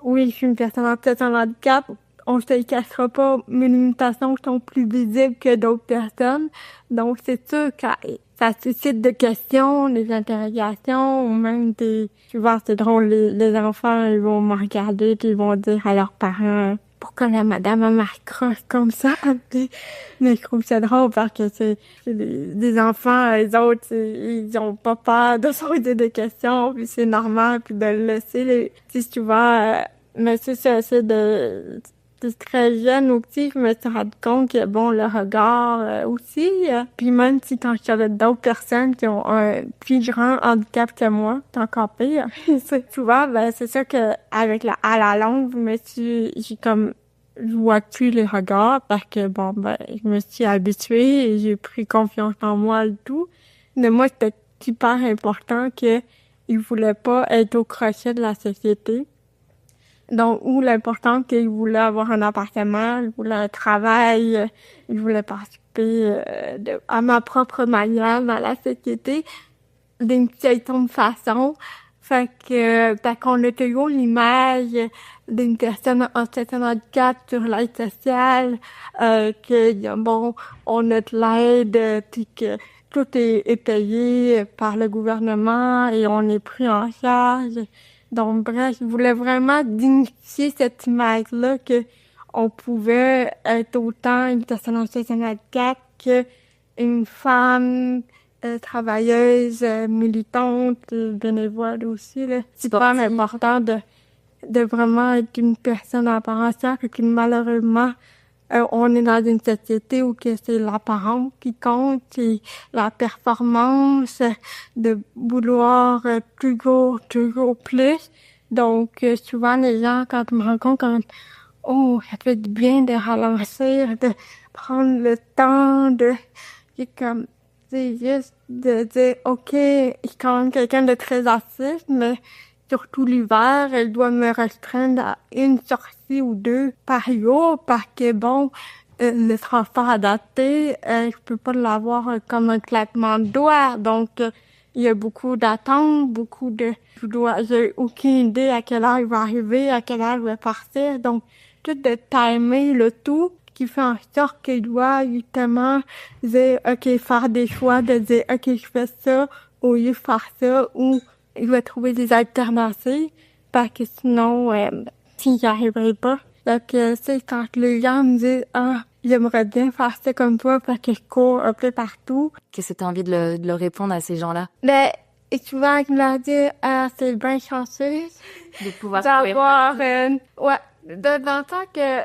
oui, je suis une personne en situation de handicap, on se le cachera pas, mes limitations sont plus visibles que d'autres personnes, donc c'est sûr que ça suscite des questions, des interrogations, ou même tu vois, c'est drôle, les enfants, ils vont me regarder puis ils vont dire à leurs parents, pourquoi la madame m'accroche comme ça? Mais je trouve ça drôle parce que c'est des enfants, les autres, ils ont pas peur de se poser des questions, puis c'est normal, puis de le laisser, si tu vois, mais c'est de très jeune aussi, je me suis rendu compte que, bon, le regard aussi, puis même si quand j'avais d'autres personnes qui ont un plus grand handicap que moi, c'est encore pire. Souvent, ben, c'est ça que avec à la longue, je vois plus les regards parce que, bon, ben, je me suis habituée et j'ai pris confiance en moi et tout. Mais moi, c'était super important que il voulait pas être au crochet de la société. Donc, où l'important qu'il voulait avoir un appartement, il voulait un travail, il voulait participer à ma propre manière dans la société, d'une certaine façon. Fait qu'on a toujours l'image d'une personne en situation de handicap sur l'aide sociale, que, bon, on a de l'aide, puis que tout est payé par le gouvernement et on est pris en charge. Donc, bref, je voulais vraiment d'initier cette image-là que on pouvait être autant une personne en situation de handicap qu'une femme travailleuse, militante, bénévole aussi, là. C'est pas important de vraiment être une personne à part entière, que malheureusement, on est dans une société où que c'est l'apparence qui compte, c'est la performance, de vouloir toujours plus. Donc, souvent, les gens, quand ils me rencontrent, oh, ça fait du bien de ralentir, de prendre le temps c'est comme, c'est juste de dire, OK, je suis quand même quelqu'un de très actif, mais surtout l'hiver, elle doit me restreindre à une sortie ou deux par jour parce que, bon, le transport adapté, je peux pas l'avoir comme un claquement de doigts. Donc, il y a beaucoup d'attentes, j'ai aucune idée à quelle heure il va arriver, à quelle heure il va partir. Donc, tout de timer le tout qui fait en sorte qu'il doit justement dire, OK, faire des choix, de dire, OK, je fais ça au lieu de faire ça, ou il va trouver des alternatives parce que sinon, s'il n'y arriverait pas. Donc, c'est quand les gens me disent, ah, j'aimerais bien faire ça comme toi parce que je cours un peu partout. Qu'est-ce que tu as envie de leur répondre à ces gens-là? Ben, et souvent, je leur dis, ah, c'est bien chanceux de pouvoir d'avoir, ouais, dans le temps que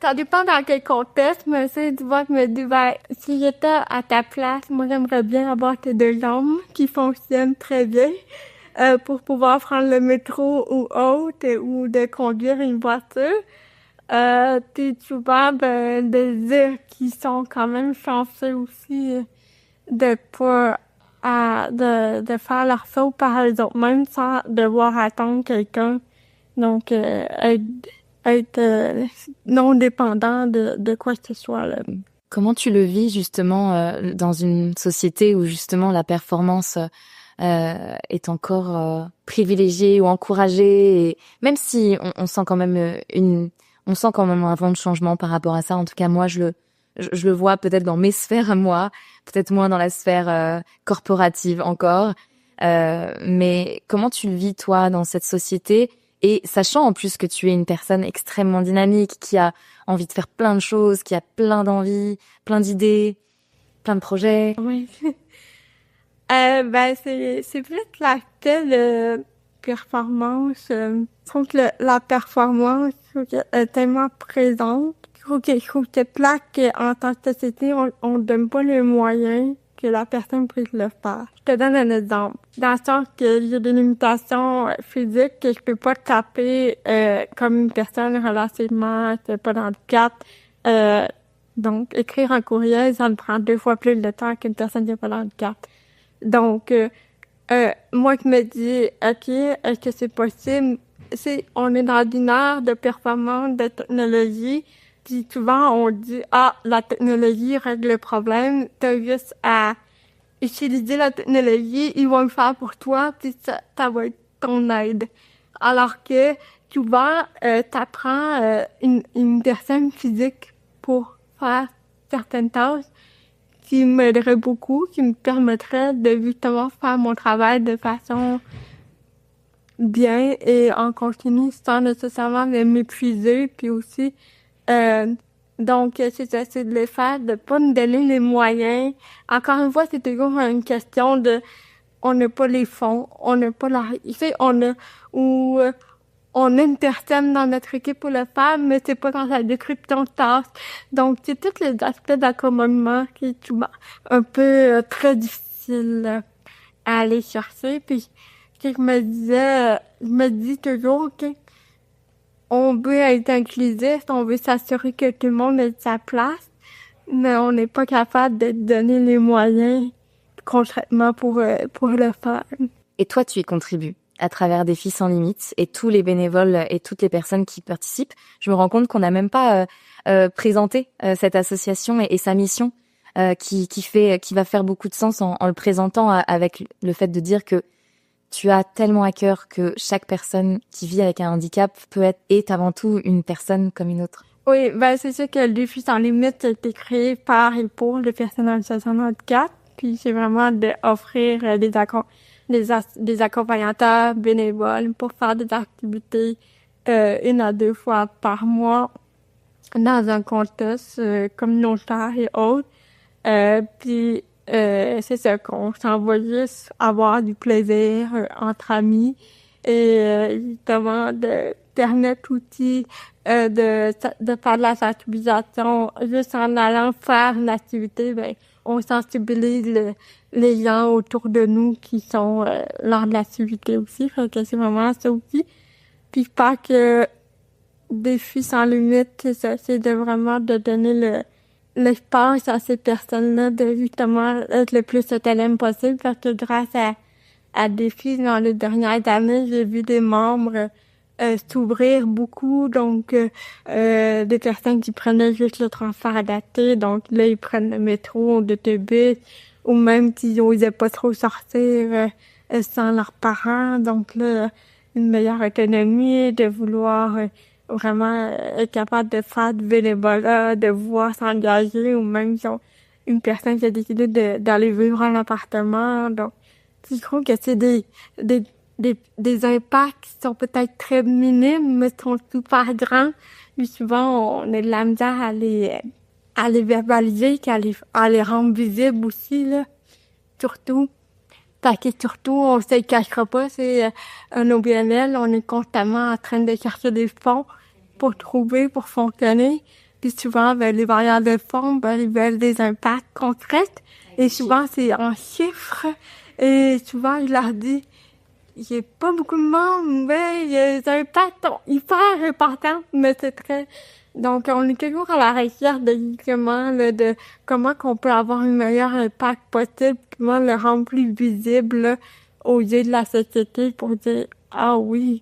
ça dépend dans quel contexte, mais c'est du vois, je me dis, ben, si j'étais à ta place, moi, j'aimerais bien avoir tes deux jambes qui fonctionnent très bien, pour pouvoir prendre le métro ou autre, ou de conduire une voiture. Puis souvent, ben, de dire qu'ils sont quand même chanceux aussi, de pas, de faire leur saut par les autres, même sans devoir attendre quelqu'un. Donc, être non dépendant de quoi que ce soit, là. Comment tu le vis justement dans une société où justement la performance est encore privilégiée ou encouragée, et même si on sent quand même un vent de changement par rapport à ça. En tout cas, moi, je le vois peut-être dans mes sphères à moi, peut-être moins dans la sphère corporative encore. Mais comment tu le vis toi dans cette société? Et sachant en plus que tu es une personne extrêmement dynamique, qui a envie de faire plein de choses, qui a plein d'envies, plein d'idées, plein de projets. Oui. C'est plus l'aspect de performance. Je trouve que la performance est tellement présente. Je trouve que c'est plate qu'en tant que société, on donne pas les moyens que la personne puisse le faire. Je te donne un exemple. Dans le sens que j'ai des limitations physiques que je peux pas taper comme une personne relativement pas dans le cadre. Donc, écrire un courriel, ça me prend 2 fois plus de temps qu'une personne qui n'est pas dans le cadre. Donc, moi, je me dis, OK, est-ce que c'est possible? On est dans une ère de performance, de technologie, puis souvent, on dit, la technologie règle le problème, t'as juste à utiliser la technologie, ils vont le faire pour toi, puis ça va être ton aide. Alors que, souvent, t'apprends une personne physique pour faire certaines tâches, qui m'aiderait beaucoup, qui me permettrait de justement faire mon travail de façon bien et en continu sans nécessairement m'épuiser. Puis aussi, donc c'est ça, c'est de le faire, de pas me donner les moyens. Encore une fois, c'est toujours une question de on n'a pas les fonds, on n'a pas la... Tu sais, on a une personne dans notre équipe pour le faire, mais c'est pas dans la description de tâche. Donc, c'est tous les aspects d'accommodement qui est un peu très difficile à aller chercher. Puis, je me dis toujours que on veut être inclusif, on veut s'assurer que tout le monde ait sa place, mais on n'est pas capable de donner les moyens concrètement pour le faire. Et toi, tu y contribues à travers Défis sans limites et tous les bénévoles et toutes les personnes qui participent. Je me rends compte qu'on n'a même pas présenté cette association et sa mission qui va faire beaucoup de sens en le présentant avec le fait de dire que tu as tellement à cœur que chaque personne qui vit avec un handicap est avant tout une personne comme une autre. Oui, c'est sûr que le Défi sans limites a été créé par et pour les personnes en situation de handicap. Puis c'est vraiment d'offrir des accompagnateurs bénévoles pour faire des activités 1 à 2 fois par mois dans un contexte communautaire et autres. Puis c'est ça qu'on s'en va juste avoir du plaisir entre amis et justement de permettre aussi de faire de la sensibilisation juste en allant faire une activité. On sensibilise les gens autour de nous qui sont lors de l'activité aussi. Fait que c'est vraiment ça aussi. Puis pas que Défis sans limite, c'est de vraiment de donner l'espace à ces personnes-là de justement être le plus autonome possible, parce que grâce à Défis dans les dernières années, j'ai vu des membres s'ouvrir beaucoup, donc des personnes qui prenaient juste le transport adapté, donc là ils prennent le métro, l'autobus, ou même qui n'osaient pas trop sortir sans leurs parents, donc là une meilleure autonomie, de vouloir vraiment être capable de faire du bénévolat, de vouloir s'engager, ou même si une personne qui a décidé d'aller vivre en appartement. Donc, je trouve que c'est des impacts qui sont peut-être très minimes, mais sont super grands. Puis souvent, on a de la misère à les verbaliser, à les rendre visibles aussi, là. Surtout. Parce que surtout, on se le cachera pas, c'est un OBNL, on est constamment en train de chercher des fonds pour fonctionner. Puis souvent, les variables de fonds, ils veulent des impacts concrets. Et souvent, c'est en chiffres. Et souvent, je leur dis, j'ai pas beaucoup de monde, mais les impacts sont hyper importants, mais c'est très... Donc, on est toujours à la recherche de comment qu'on peut avoir un meilleur impact possible, comment le rendre plus visible là, aux yeux de la société pour dire « Ah oui,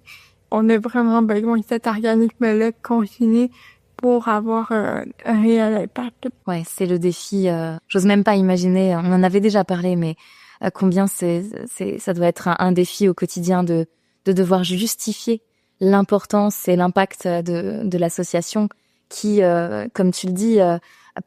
on a vraiment besoin de cet organisme-là continue pour avoir un réel impact. » Ouais, c'est le défi. J'ose même pas imaginer, on en avait déjà parlé, mais combien ça doit être un défi au quotidien de devoir justifier l'importance et l'impact de l'association qui, comme tu le dis,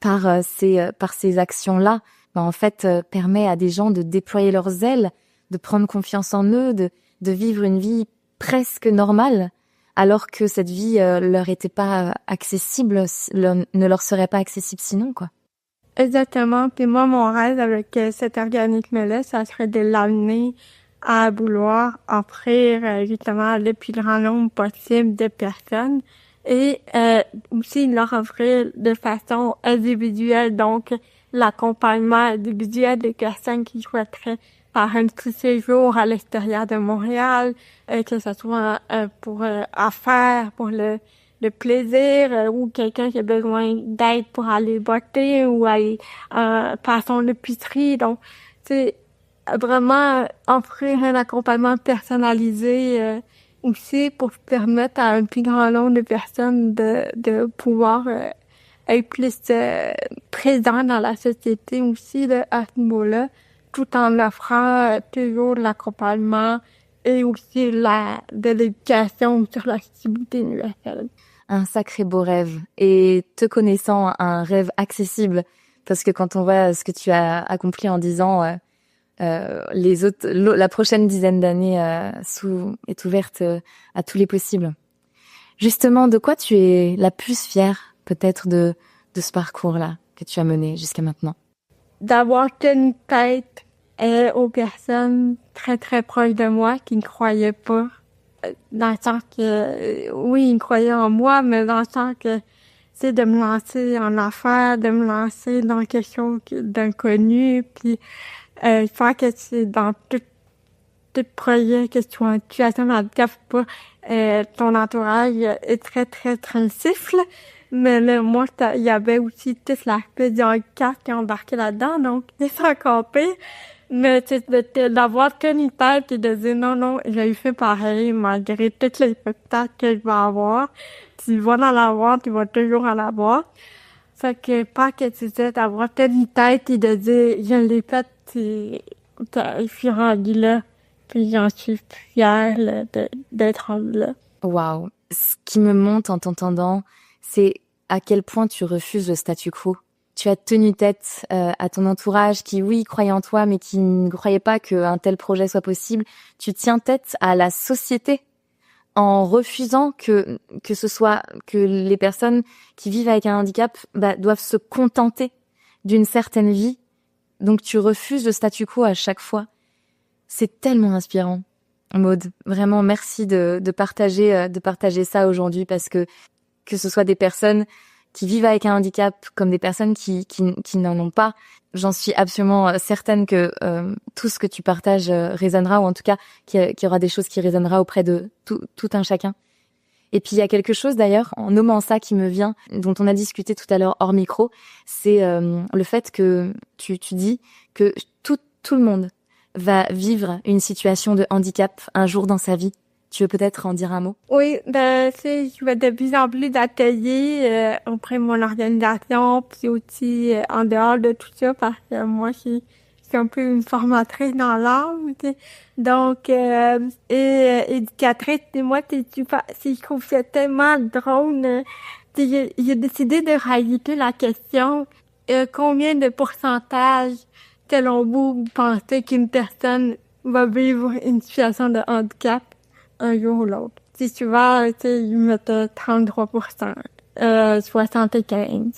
par ces actions-là, en fait, permet à des gens de déployer leurs ailes, de prendre confiance en eux, de vivre une vie presque normale, alors que cette vie leur était pas accessible, ne leur serait pas accessible sinon, quoi. Exactement. Puis moi, mon rêve avec cet organisme-là, ça serait de l'amener à vouloir offrir justement le plus grand nombre possible de personnes et aussi leur offrir de façon individuelle, donc l'accompagnement individuel des personnes qui souhaiteraient faire un petit séjour à l'extérieur de Montréal, que ce soit pour affaires, pour le plaisir, ou quelqu'un qui a besoin d'aide pour aller voter ou aller faire son épicerie. Donc, c'est vraiment offrir un accompagnement personnalisé aussi pour permettre à un plus grand nombre de personnes de pouvoir être plus présent dans la société aussi là, à ce niveau-là, tout en offrant toujours de l'accompagnement et aussi de l'éducation sur l'accessibilité universelle. Un sacré beau rêve. Et te connaissant, un rêve accessible. Parce que quand on voit ce que tu as accompli en 10 ans, la prochaine dizaine d'années est ouverte à tous les possibles. Justement, de quoi tu es la plus fière, peut-être, de ce parcours-là que tu as mené jusqu'à maintenant? D'avoir tenu tête aux personnes très, très proches de moi qui ne croyaient pas. Dans le sens que, oui, ils croyaient en moi, mais dans le sens que, c'est de me lancer en affaires, de me lancer dans quelque chose d'inconnu, puis faire que c'est dans tout projet, que tu sois en situation de handicap ou pas, ton entourage est très, très intrusif, là. Mais là, moi, il y avait aussi tout l'aspect du handicap qui embarquait là-dedans, donc c'est encore pire. Mais d'avoir tenu tête et de dire non, j'ai fait pareil malgré toutes les spectacles que je vais avoir. Tu vas en avoir, tu vas toujours en avoir. Fait que pas que tu sais, d'avoir tenu tête et de dire je l'ai fait, je suis rendue là. Puis j'en suis fière là, d'être rendue là. Waouh. Ce qui me monte en t'entendant, c'est à quel point tu refuses le statu quo. Tu as tenu tête à ton entourage qui, oui, croyait en toi, mais qui ne croyait pas qu'un tel projet soit possible. Tu tiens tête à la société en refusant que ce soit que les personnes qui vivent avec un handicap doivent se contenter d'une certaine vie. Donc tu refuses le statu quo à chaque fois. C'est tellement inspirant, Maud. Vraiment, merci de partager ça aujourd'hui, parce que ce soit des personnes qui vivent avec un handicap comme des personnes qui n'en ont pas, j'en suis absolument certaine que tout ce que tu partages résonnera, ou en tout cas qu'il y aura des choses qui résonnera auprès de tout un chacun. Et puis il y a quelque chose d'ailleurs en nommant ça qui me vient, dont on a discuté tout à l'heure hors micro, c'est le fait que tu dis que tout le monde va vivre une situation de handicap un jour dans sa vie. Tu veux peut-être en dire un mot? Oui, je fais de plus en plus d'ateliers auprès de mon organisation, puis aussi en dehors de tout ça, parce que moi, je suis un peu une formatrice dans l'âme, tu sais. Donc, éducatrice, et moi, je trouve ça tellement drôle. J'ai décidé de rajouter la question, combien de pourcentage, selon vous pensez qu'une personne va vivre une situation de handicap un jour ou l'autre? Si tu vas, ils mettent 33%, 75%,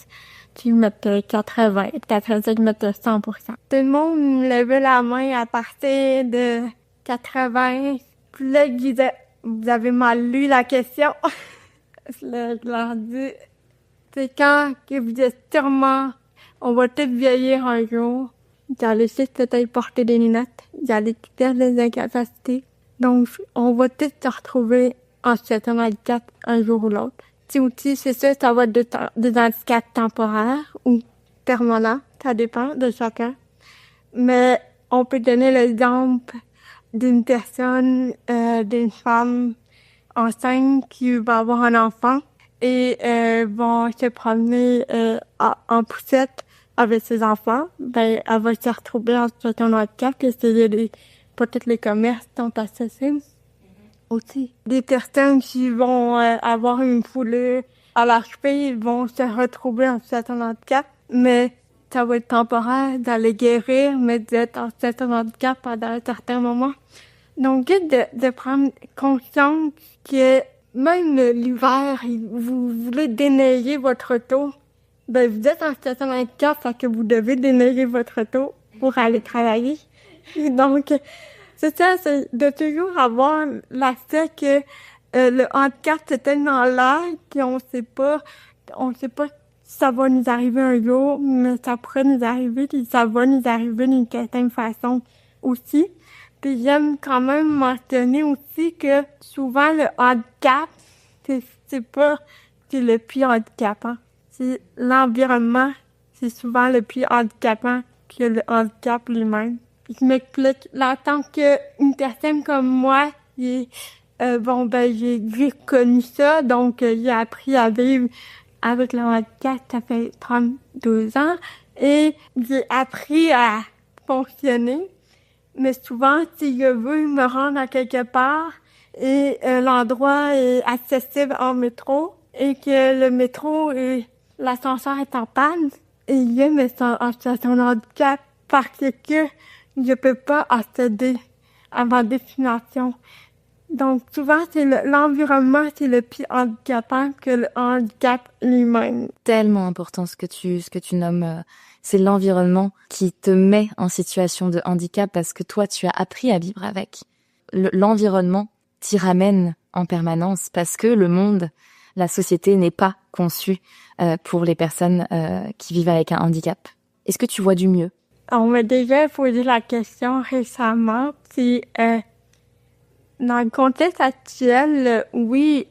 tu mets 80%, peut-être ils mettent 100%. Tout le monde levait la main à partir de 80. Puis là, ils disaient, vous avez mal lu la question. Je leur dis, c'est quand que vous êtes sûrement, on va tous vieillir un jour. Vous allez juste peut-être porter des lunettes. Vous allez perdre les incapacités. Donc, on va tous se retrouver en situation de handicap un jour ou l'autre. Aussi, c'est ça va être des handicaps temporaires ou permanents. Ça dépend de chacun. Mais on peut donner l'exemple d'une personne, d'une femme enceinte qui va avoir un enfant et vont se promener en poussette avec ses enfants. Ben, elle va se retrouver en situation de handicap, que c'est peut-être les commerces sont accessibles aussi. Des personnes qui vont avoir une foulée à la cheville vont se retrouver en situation de handicap, mais ça va être temporaire d'aller guérir, mais d'être en situation de handicap pendant un certain moment. Donc, de prendre conscience que même l'hiver, vous voulez déneiger votre auto, ben vous êtes en situation de handicap, parce que vous devez déneiger votre auto pour aller travailler. Donc, c'est ça, c'est de toujours avoir l'aspect que le handicap, c'est tellement large qu'on on sait pas si ça va nous arriver un jour, mais ça pourrait nous arriver, puis ça va nous arriver d'une certaine façon aussi. Puis j'aime quand même mentionner aussi que souvent le handicap, c'est pas c'est le plus handicapant. C'est l'environnement, c'est souvent le plus handicapant que le handicap lui-même. Je m'explique. En tant qu'une personne comme moi, j'ai connu ça, donc j'ai appris à vivre avec le handicap, ça fait 32 ans, et j'ai appris à fonctionner. Mais souvent, si je veux me rendre à quelque part et l'endroit est accessible en métro et que le métro et l'ascenseur est en panne, et je me sens en situation de handicap parce que je peux pas accéder à ma destination. Donc, souvent, c'est l'environnement, c'est le plus handicapant que le handicap lui-même. Tellement important ce que tu nommes. C'est l'environnement qui te met en situation de handicap parce que toi, tu as appris à vivre avec. L'environnement t'y ramène en permanence parce que le monde, la société n'est pas conçue pour les personnes qui vivent avec un handicap. Est-ce que tu vois du mieux? On m'a déjà posé la question récemment si dans le contexte actuel, oui,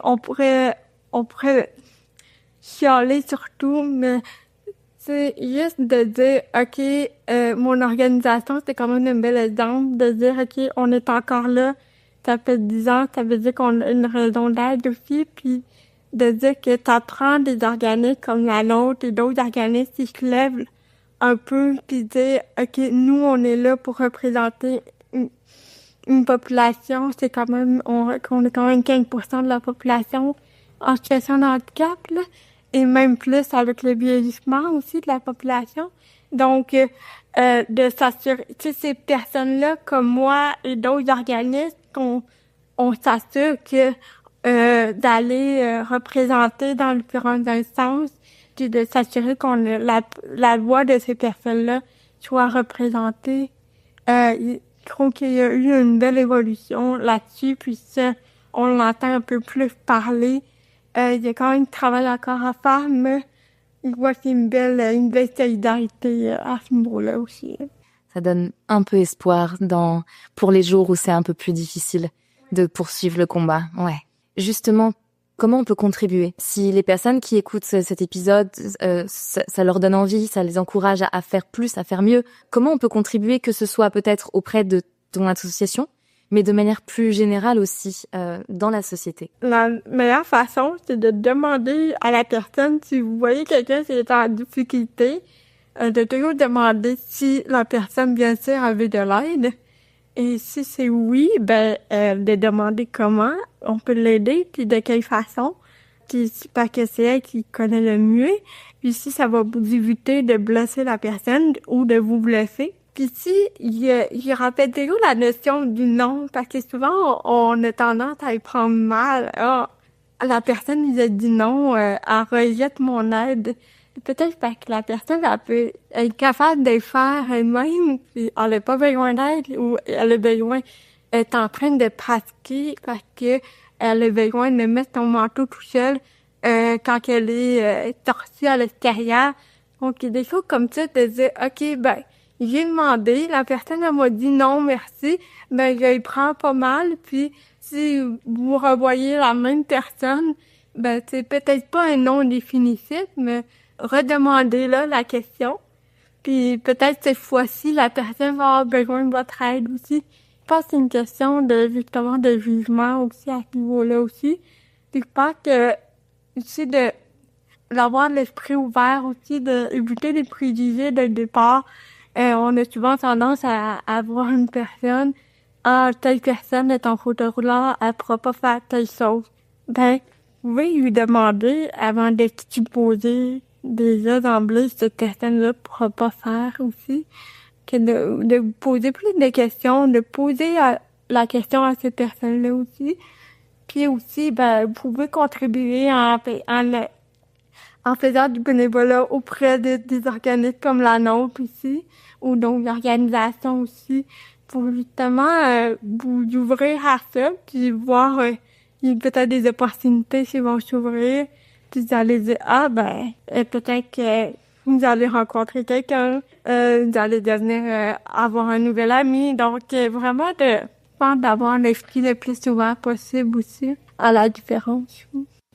on pourrait chialer surtout, mais c'est juste de dire, OK, mon organisation, c'est quand même un bel exemple, de dire, OK, on est encore là, ça fait 10 ans, ça veut dire qu'on a une raison d'être aussi, puis de dire que t'apprends des organismes comme la nôtre et d'autres organismes qui se lèvent un peu, puis dire, OK, nous, on est là pour représenter une population, c'est quand même, on est quand même 15% de la population en situation de handicap, là, et même plus avec le vieillissement aussi de la population. Donc, de s'assurer, tu sais, ces personnes-là, comme moi et d'autres organismes, on s'assure que d'aller représenter dans différentes instances, puis de s'assurer qu'on a la voix de ces personnes-là soit représentée. Je trouve qu'il y a eu une belle évolution là-dessus, puis ça, on l'entend un peu plus parler. Il y a quand même du travail encore à faire, mais je vois qu'il y a une belle solidarité à ce niveau-là aussi. Ça donne un peu espoir pour les jours où c'est un peu plus difficile de poursuivre le combat. Ouais. Justement, comment on peut contribuer? Si les personnes qui écoutent cet épisode, ça leur donne envie, ça les encourage à faire plus, à faire mieux, comment on peut contribuer, que ce soit peut-être auprès de ton association, mais de manière plus générale aussi dans la société? La meilleure façon, c'est de demander à la personne, si vous voyez quelqu'un qui est en difficulté, de toujours demander si la personne, bien sûr, avait de l'aide. Et si c'est oui, de demander comment on peut l'aider, puis de quelle façon. Puis parce que c'est elle qui connaît le mieux. Puis si ça va vous éviter de blesser la personne ou de vous blesser. Puis si, je rappelle toujours la notion du non, parce que souvent, on a tendance à y prendre mal. Ah, la personne nous a dit non, elle rejette mon aide. Peut-être parce que la personne, elle peut être capable de le faire elle-même, puis elle n'a pas besoin d'aide, ou elle a besoin d'être en train de pratiquer parce que elle a besoin de mettre son manteau tout seul quand elle est sortie à l'extérieur. Donc, il y a des choses comme ça, de dire, OK, j'ai demandé, la personne, elle m'a dit non, merci, je le prends pas mal, puis si vous revoyez la même personne, c'est peut-être pas un non définitif, mais redemandez-là la question, puis peut-être cette fois-ci, la personne va avoir besoin de votre aide aussi. Je pense que c'est une question justement de jugement aussi à ce niveau-là aussi. Puis je pense que aussi d'avoir l'esprit ouvert aussi, d'éviter les préjugés dès le départ. On a souvent tendance à voir une personne, telle personne est en fauteuil roulant, elle pourra pas faire telle chose. Vous pouvez lui demander avant de supposer déjà d'emblée cette personne-là pourra pas faire aussi, que de vous poser plus de questions, de poser la question à ces personnes-là aussi. Puis aussi, vous pouvez contribuer en faisant du bénévolat auprès des organismes comme la nôtre ici, ou d'autres organisations aussi, pour justement vous ouvrir à ça, puis voir il y a peut-être des opportunités qui vont s'ouvrir, puis vous allez dire, peut-être que vous allez rencontrer quelqu'un, vous allez devenir avoir un nouvel ami, donc vraiment d'avoir l'esprit le plus ouvert possible aussi à la différence.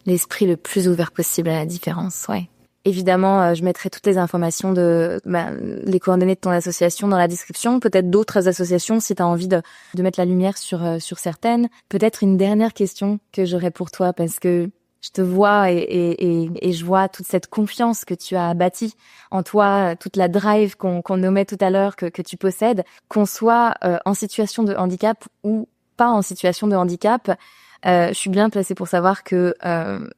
L'esprit le plus ouvert possible à la différence, ouais. Évidemment, je mettrai toutes les informations les coordonnées de ton association dans la description, peut-être d'autres associations si tu as envie de mettre la lumière sur certaines. Peut-être une dernière question que j'aurais pour toi, parce que je te vois et je vois toute cette confiance que tu as bâtie en toi, toute la drive qu'on nommait tout à l'heure que tu possèdes, qu'on soit en situation de handicap ou pas en situation de handicap. Je suis bien placée pour savoir que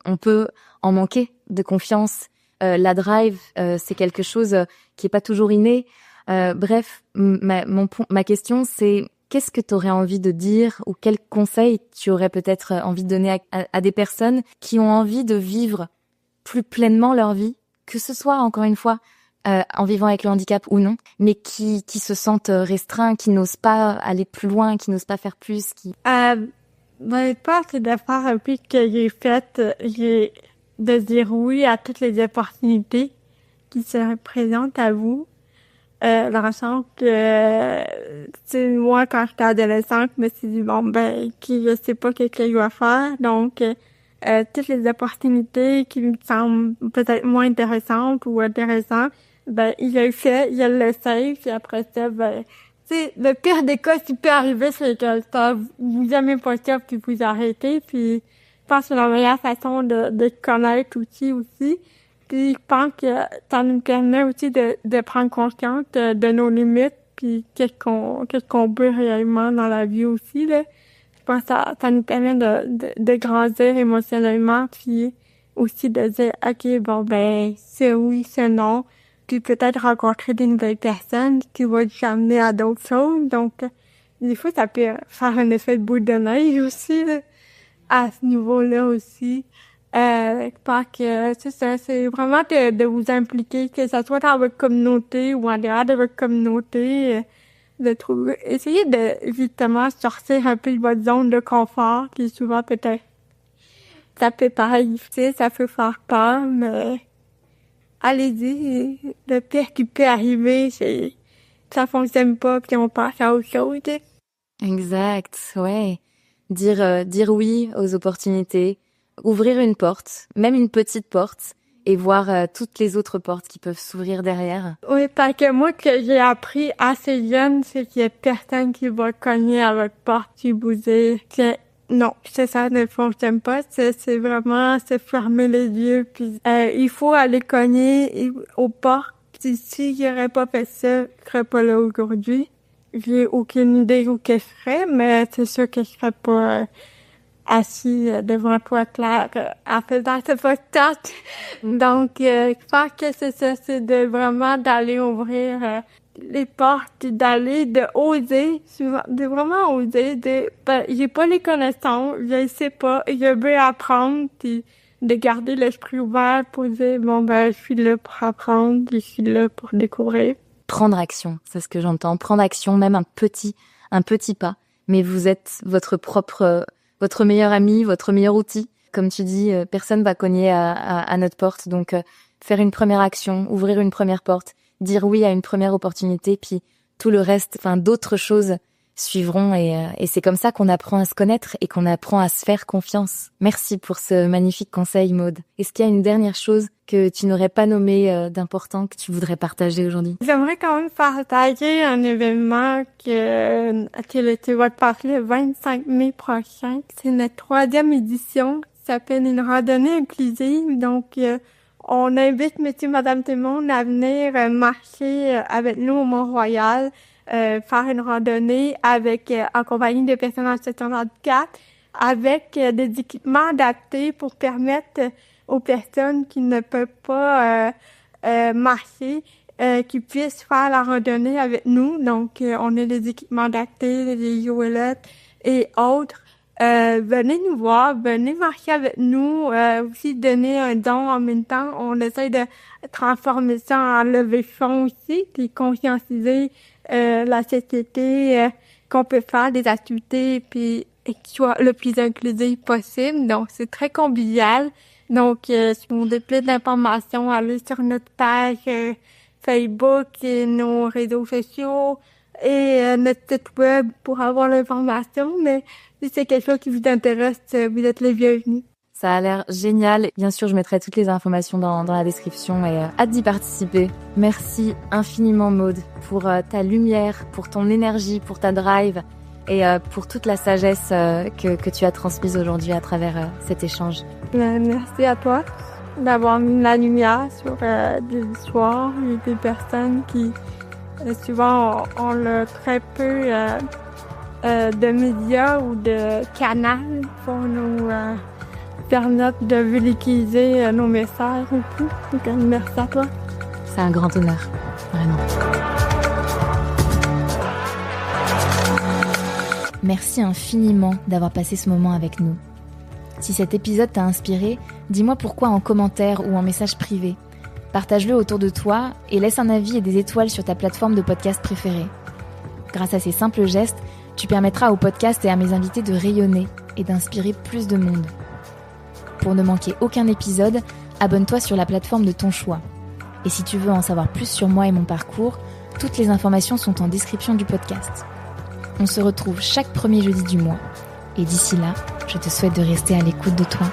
on peut en manquer de confiance. La drive, c'est quelque chose qui est pas toujours inné. Bref, ma question, c'est qu'est-ce que tu aurais envie de dire ou quel conseil tu aurais peut-être envie de donner à des personnes qui ont envie de vivre plus pleinement leur vie, que ce soit, encore une fois, en vivant avec le handicap ou non, mais qui se sentent restreints, qui n'osent pas aller plus loin, qui n'osent pas faire plus, je pense que de faire un peu ce que j'ai fait, de dire oui à toutes les opportunités qui se présentent à vous. Dans le sens que, moi, quand j'étais adolescente, je me suis dit, je sais pas qu'est-ce que je dois faire. Donc, toutes les opportunités qui me semblent peut-être moins intéressantes ou intéressantes, il le fait, il le sait, puis après ça, le pire des cas qui peut arriver, c'est que ça vous aimez pas ça, puis vous arrêtez, puis je pense que c'est la meilleure façon de connaître aussi. Puis je pense que ça nous permet aussi de prendre conscience de nos limites, puis qu'est-ce qu'on peut réellement dans la vie aussi, là. Je pense que ça nous permet de grandir émotionnellement, puis aussi de dire, OK, c'est oui, c'est non. Puis peut-être rencontrer des nouvelles personnes qui vont nous amener à d'autres choses. Donc, des fois, ça peut faire un effet de boule de neige aussi, là, à ce niveau-là aussi. Je pense que c'est ça, c'est vraiment de vous impliquer, que ce soit dans votre communauté ou en dehors de votre communauté, essayer de justement sortir un peu de votre zone de confort, qui souvent peut-être, ça peut paraître difficile, ça peut faire peur, mais allez-y, le pire qui peut arriver, c'est ça fonctionne pas, puis on passe à autre chose. Exact, ouais. Dire oui aux opportunités, ouvrir une porte, même une petite porte, et voir toutes les autres portes qui peuvent s'ouvrir derrière. Oui, parce que moi, que j'ai appris assez jeune, c'est qu'il y a personne qui va cogner à votre porte qui vous dit que non, ça ne fonctionne pas. C'est vraiment se fermer les yeux. Puis il faut aller cogner aux portes. Puis si j'aurais pas fait ça, je serais pas là aujourd'hui. J'ai aucune idée où que je serais, mais c'est sûr que je serais pas assis devant toi, Claire, en faisant ce podcast. Donc, je pense que c'est ça, c'est d'aller ouvrir les portes, de oser, de vraiment oser, j'ai pas les connaissances, je sais pas, je veux apprendre, puis de garder l'esprit ouvert pour dire, je suis là pour apprendre, je suis là pour découvrir. Prendre action, c'est ce que j'entends. Prendre action, même un petit pas. Mais vous êtes votre meilleur ami, votre meilleur outil. Comme tu dis, personne va cogner à notre porte. Donc, faire une première action, ouvrir une première porte, dire oui à une première opportunité, puis tout le reste, d'autres choses suivront. Et c'est comme ça qu'on apprend à se connaître et qu'on apprend à se faire confiance. Merci pour ce magnifique conseil, Maude. Est-ce qu'il y a une dernière chose que tu n'aurais pas nommé d'important que tu voudrais partager aujourd'hui? J'aimerais quand même partager un événement qui va passer le 25 mai prochain. C'est notre 3e édition. Ça s'appelle une randonnée inclusive. Donc, on invite monsieur, madame, tout le monde à venir marcher avec nous au Mont-Royal, faire une randonnée en compagnie de personnes en situation de handicap, avec des équipements adaptés pour permettre aux personnes qui ne peuvent pas marcher, qui puissent faire la randonnée avec nous. Donc, on a des équipements adaptés, des jouettes, et autres. Venez nous voir, venez marcher avec nous, aussi donner un don en même temps. On essaie de transformer ça en levée de fonds aussi, puis conscientiser la société, qu'on peut faire des activités, puis qui soient le plus inclusif possible. Donc, c'est très convivial. Donc, si vous voulez plus d'informations, allez sur notre page Facebook et nos réseaux sociaux et notre site web pour avoir l'information. Mais si c'est quelque chose qui vous intéresse, vous êtes les bienvenus. Ça a l'air génial. Bien sûr, je mettrai toutes les informations dans la description et hâte d'y participer. Merci infiniment Maude pour ta lumière, pour ton énergie, pour ta drive et pour toute la sagesse que tu as transmise aujourd'hui à travers cet échange. Merci à toi d'avoir mis la lumière sur des histoires et des personnes qui souvent ont très peu de médias ou de canaux pour nous permettre de véhiculer nos messages et tout. Donc, merci à toi. C'est un grand honneur, vraiment. Merci infiniment d'avoir passé ce moment avec nous. Si cet épisode t'a inspiré, dis-moi pourquoi en commentaire ou en message privé. Partage-le autour de toi et laisse un avis et des étoiles sur ta plateforme de podcast préférée. Grâce à ces simples gestes, tu permettras au podcast et à mes invités de rayonner et d'inspirer plus de monde. Pour ne manquer aucun épisode, abonne-toi sur la plateforme de ton choix. Et si tu veux en savoir plus sur moi et mon parcours, toutes les informations sont en description du podcast. On se retrouve chaque premier jeudi du mois. Et d'ici là, je te souhaite de rester à l'écoute de toi.